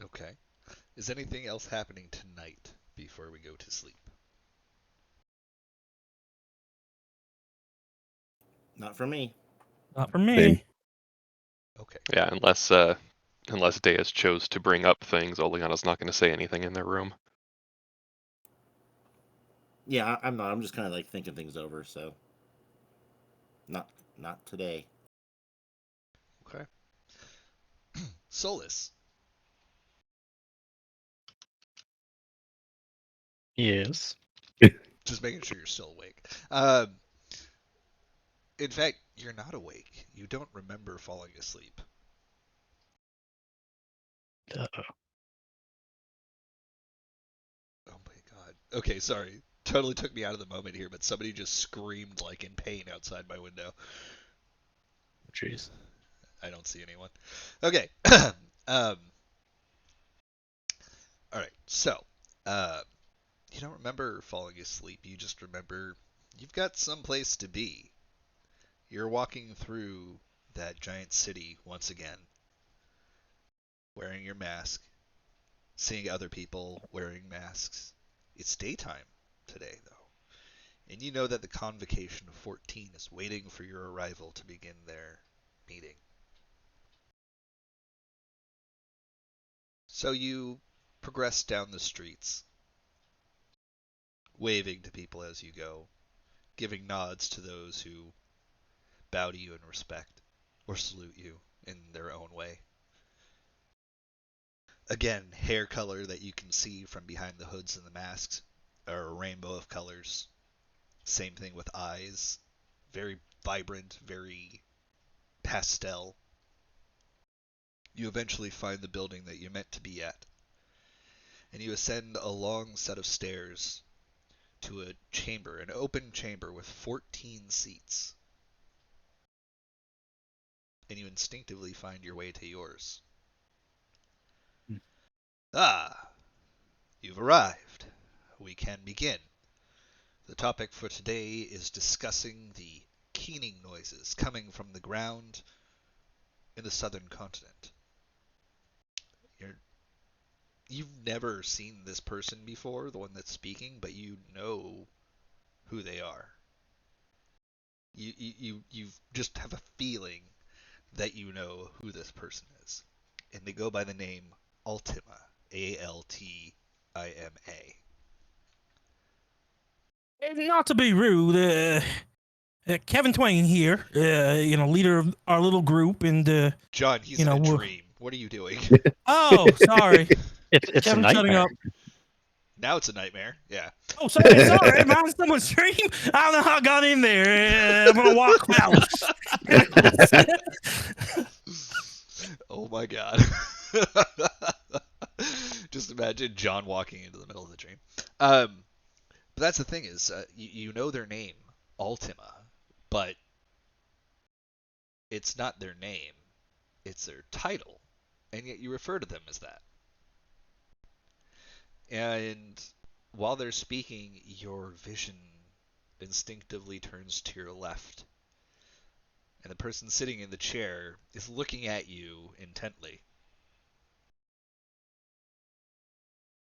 Okay. Is anything else happening tonight before we go to sleep? Not for me. Not for me. Same. Okay. Yeah, unless Deus chose to bring up things, Oleana's not going to say anything in their room. Yeah, I'm not. I'm just kind of like thinking things over. So, not today. Okay. Solus. Yes. Just making sure you're still awake. In fact, you're not awake. You don't remember falling asleep. Uh-oh. Oh my god. Okay, sorry. Totally took me out of the moment here, but somebody just screamed like in pain outside my window. Jeez. I don't see anyone. Okay. All right. So, you don't remember falling asleep. You just remember you've got some place to be. You're walking through that giant city once again, wearing your mask, seeing other people wearing masks. It's daytime today, though, and you know that the Convocation of 14 is waiting for your arrival to begin their meeting. So you progress down the streets, waving to people as you go, giving nods to those who bow to you in respect or salute you in their own way. Again, hair color that you can see from behind the hoods and the masks are a rainbow of colors. Same thing with eyes. Very vibrant, very pastel. You eventually find the building that you're meant to be at, and you ascend a long set of stairs to a chamber, an open chamber with 14 seats. And you instinctively find your way to yours. Ah, you've arrived. We can begin. The topic for today is discussing the keening noises coming from the ground in the southern continent. You've never seen this person before, the one that's speaking, but you know who they are. You just have a feeling that you know who this person is. And they go by the name Altima. Altima. And not to be rude, Kevin Twain here, leader of our little group, and John, he's in a dream. What are you doing? Oh, sorry. It's Kevin a shutting nightmare. up. Now it's a nightmare. Yeah. Oh, sorry. Am I on someone's stream? I don't know how I got in there. I'm gonna walk out. Oh my god. Just imagine John walking into the middle of the dream. But that's the thing is, you know their name, Altima, but it's not their name. It's their title. And yet you refer to them as that. And while they're speaking, your vision instinctively turns to your left. And the person sitting in the chair is looking at you intently.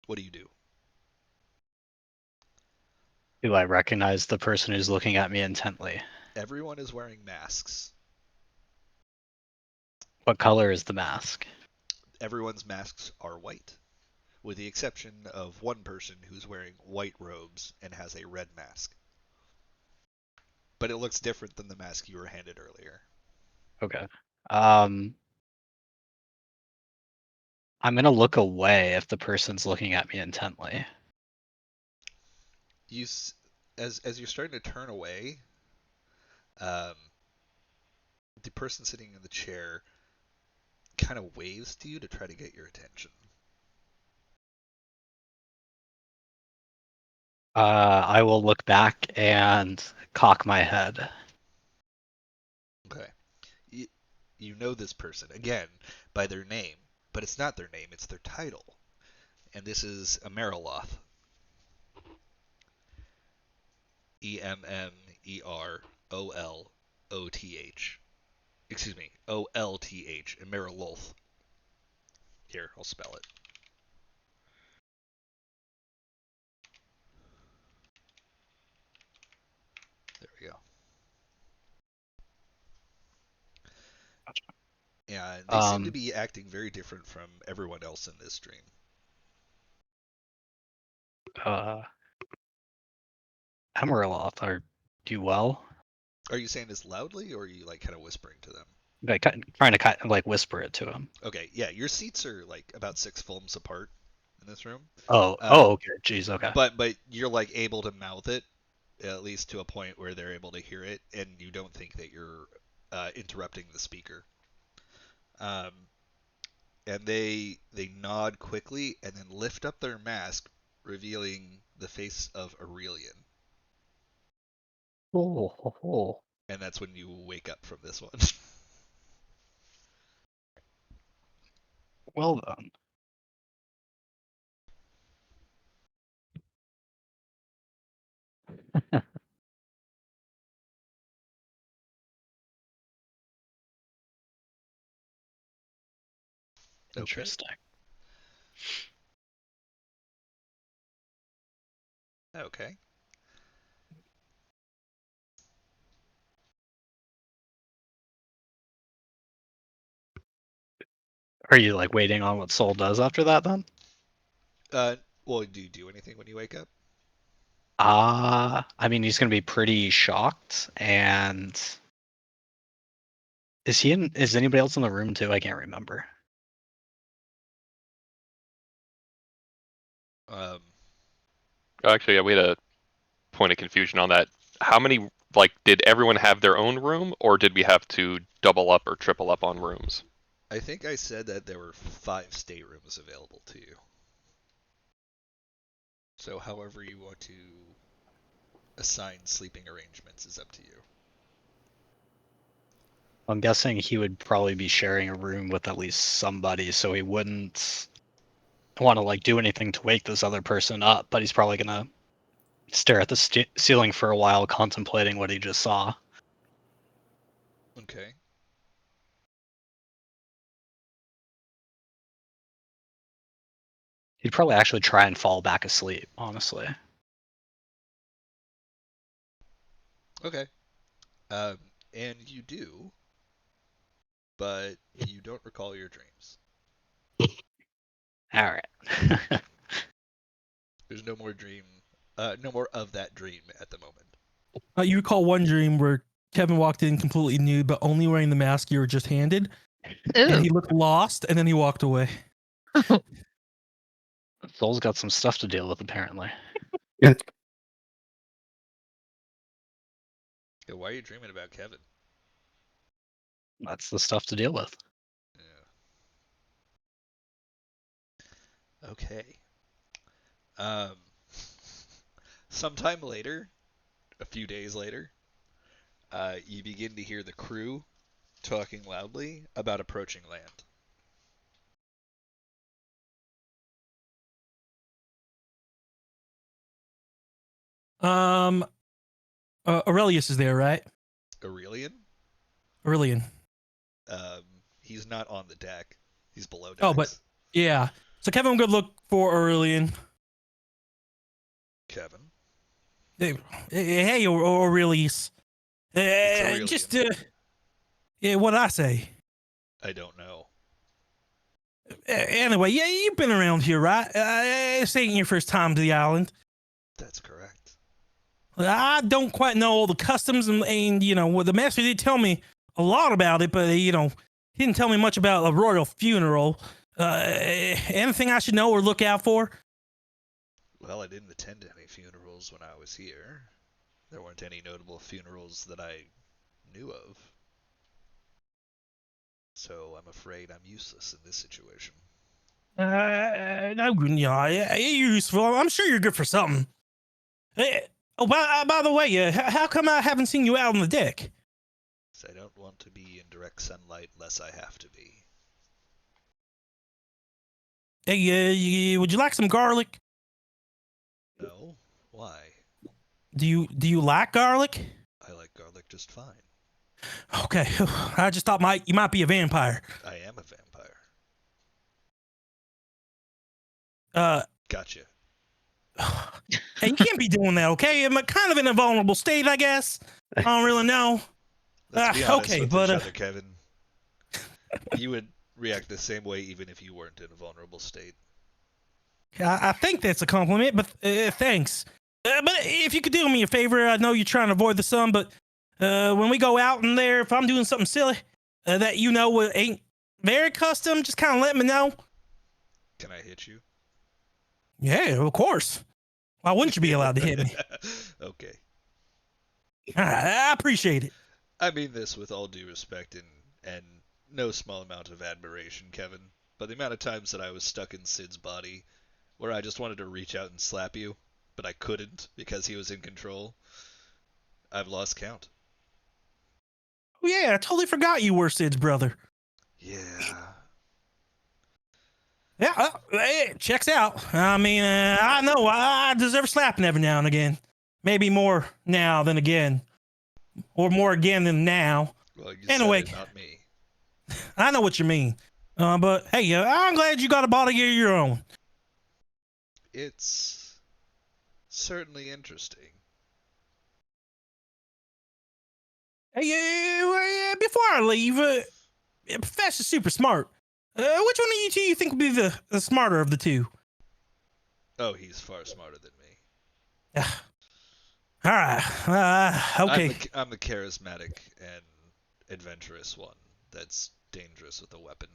What do you do? Do I recognize the person who's looking at me intently? Everyone is wearing masks. What color is the mask? Everyone's masks are white, with the exception of one person who's wearing white robes and has a red mask. But it looks different than the mask you were handed earlier. Okay. I'm gonna look away if the person's looking at me intently. As you're starting to turn away, the person sitting in the chair kind of waves to you to try to get your attention. I will look back and cock my head. Okay. You know this person, again, by their name, but it's not their name, it's their title. And this is Emeroloth. Emmeroloth. Excuse me, Olth. Emeroloth. Here, I'll spell it. There we go. And they seem to be acting very different from everyone else in this dream. Emeraloth, are you well? Are you saying this loudly, or are you like kind of whispering to them? Like, trying to like whisper it to him. Okay, yeah, your seats are like about 6 films apart in this room. Okay, jeez, okay. But you're like able to mouth it at least to a point where they're able to hear it, and you don't think that you're interrupting the speaker. And they nod quickly and then lift up their mask, revealing the face of Aurelian. Oh. And that's when you wake up from this one. Well done. Interesting. Okay. Are you like waiting on what Soul does after that then? Well, do you do anything when you wake up? I mean, he's gonna be pretty shocked. And is anybody else in the room too? I can't remember. Actually, yeah, we had a point of confusion on that. How many, like, did everyone have their own room, or did we have to double up or triple up on rooms? I think I said that there were 5 staterooms available to you. So however you want to assign sleeping arrangements is up to you. I'm guessing he would probably be sharing a room with at least somebody, so he wouldn't want to like do anything to wake this other person up, but he's probably gonna stare at the ceiling for a while, contemplating what he just saw. Okay. He'd probably actually try and fall back asleep, honestly. Okay. And you do, but you don't recall your dreams. All right. There's no more no more of that dream at the moment. You recall one dream where Kevin walked in completely nude, but only wearing the mask you were just handed, and he looked lost, and then he walked away. Soul's got some stuff to deal with, apparently. Yeah. Yeah, why are you dreaming about Kevin? That's the stuff to deal with. Yeah. Okay. Sometime later, a few days later, you begin to hear the crew talking loudly about approaching land. Aurelius is there, right? Aurelian? Aurelian. He's not on the deck. He's below decks. Oh, but yeah. So Kevin, good look for Aurelian. Kevin. Hey, Aurelius. Aurelian. Just what I say? I don't know. Anyway, yeah, you've been around here, right? This ain't your first time to the island. That's correct. I don't quite know all the customs, and you know, well, the master did tell me a lot about it, but you know, he didn't tell me much about a royal funeral. Anything I should know or look out for? Well, I didn't attend any funerals when I was here. There weren't any notable funerals that I knew of. So I'm afraid I'm useless in this situation. No, yeah, you're useful. I'm sure you're good for something. Oh, by the way, how come I haven't seen you out on the deck? I don't want to be in direct sunlight unless I have to be. Hey, would you like some garlic? No? Why? Do you like garlic? I like garlic just fine. Okay, I just thought you might be a vampire. I am a vampire. Gotcha. Hey, you can't be doing that, okay? I'm kind of in a vulnerable state, I guess. I don't really know. Let's be honest okay, with but each other, Kevin. You would react the same way even if you weren't in a vulnerable state. I think that's a compliment, but thanks. But if you could do me a favor, I know you're trying to avoid the sun, but when we go out in there, if I'm doing something silly that you know ain't very custom, just kind of let me know. Can I hit you? Yeah, of course. Why wouldn't you be allowed to hit me? Okay. I appreciate it. I mean this with all due respect and no small amount of admiration, Kevin. But the amount of times that I was stuck in Sid's body where I just wanted to reach out and slap you, but I couldn't because he was in control, I've lost count. Oh, yeah, I totally forgot you were Sid's brother. Yeah. Yeah, it checks out. I mean, I know I deserve slapping every now and again. Maybe more now than again. Or more again than now. Well, you Anyway, said it, not me. I know what you mean. But hey, I'm glad you got a body of your own. It's certainly interesting. Hey, before I leave, Professor's super smart. Which one of you two you think would be the smarter of the two? Oh, he's far smarter than me. All right. Okay. I'm the charismatic and adventurous one that's dangerous with a weapon.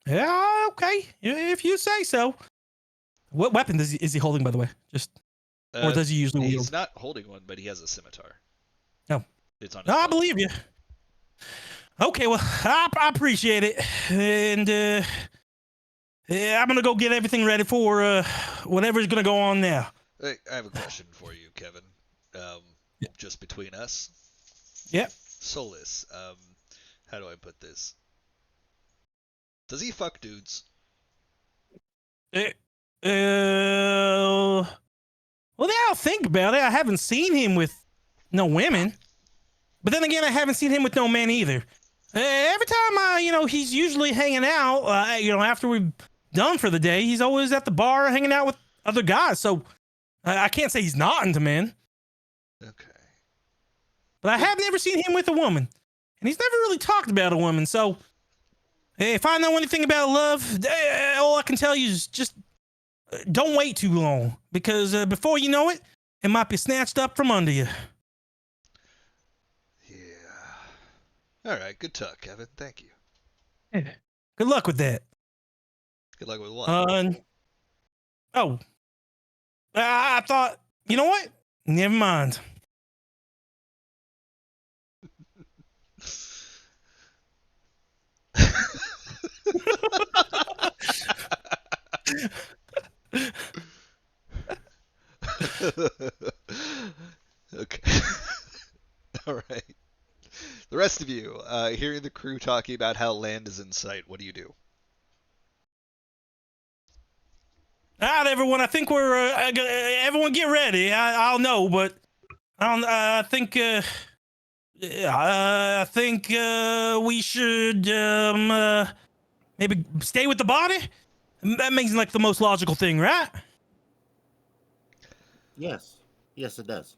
Yeah, okay. If you say so. What weapon is he holding, by the way? Or does he usually wield? He's not holding one, but he has a scimitar. No. It's on his No, I belt. believe you. Okay, well, I appreciate it. And I'm going to go get everything ready for whatever's going to go on now. Hey, I have a question for you, Kevin. Just between us. Yep. Solus, how do I put this? Does he fuck dudes? Well, now I'll think about it. I haven't seen him with no women. But then again, I haven't seen him with no men either. Every time, he's usually hanging out, after we've done for the day, he's always at the bar hanging out with other guys. So I can't say he's not into men. Okay. But I have never seen him with a woman. And he's never really talked about a woman. So if I know anything about love, all I can tell you is just don't wait too long. Because before you know it, it might be snatched up from under you. Yeah. All right. Good talk, Kevin. Thank you. Yeah. Good luck with that. Good luck with what? I thought, you know what? Never mind. Okay. All right. The rest of you, hearing the crew talking about how land is in sight, what do you do? All right, everyone. I think we're everyone get ready. I'll know, but I think we should maybe stay with the body. That makes like the most logical thing, right? Yes, it does.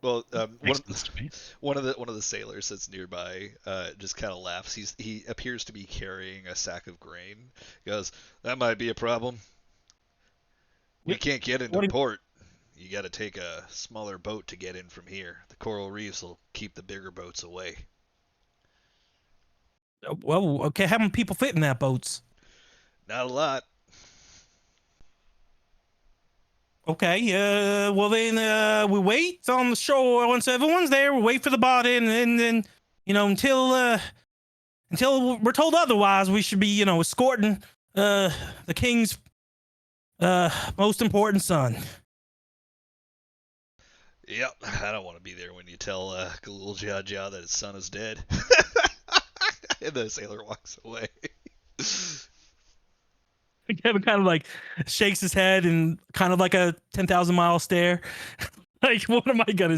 Well, Makes sense to me. one of the sailors that's nearby just kind of laughs. He appears to be carrying a sack of grain. He goes, "That might be a problem. We can't get into port. You got to take a smaller boat to get in from here. The coral reefs will keep the bigger boats away." Well, okay. How many people fit in that boats? Not a lot. Okay. Well then, we wait on the shore once everyone's there. We wait for the body, and then until we're told otherwise, we should be escorting the king's most important son. Yep, I don't want to be there when you tell little Jia Jia that his son is dead. And the sailor walks away. Kevin kind of like shakes his head and kind of like a 10,000 mile stare. Like, what am I gonna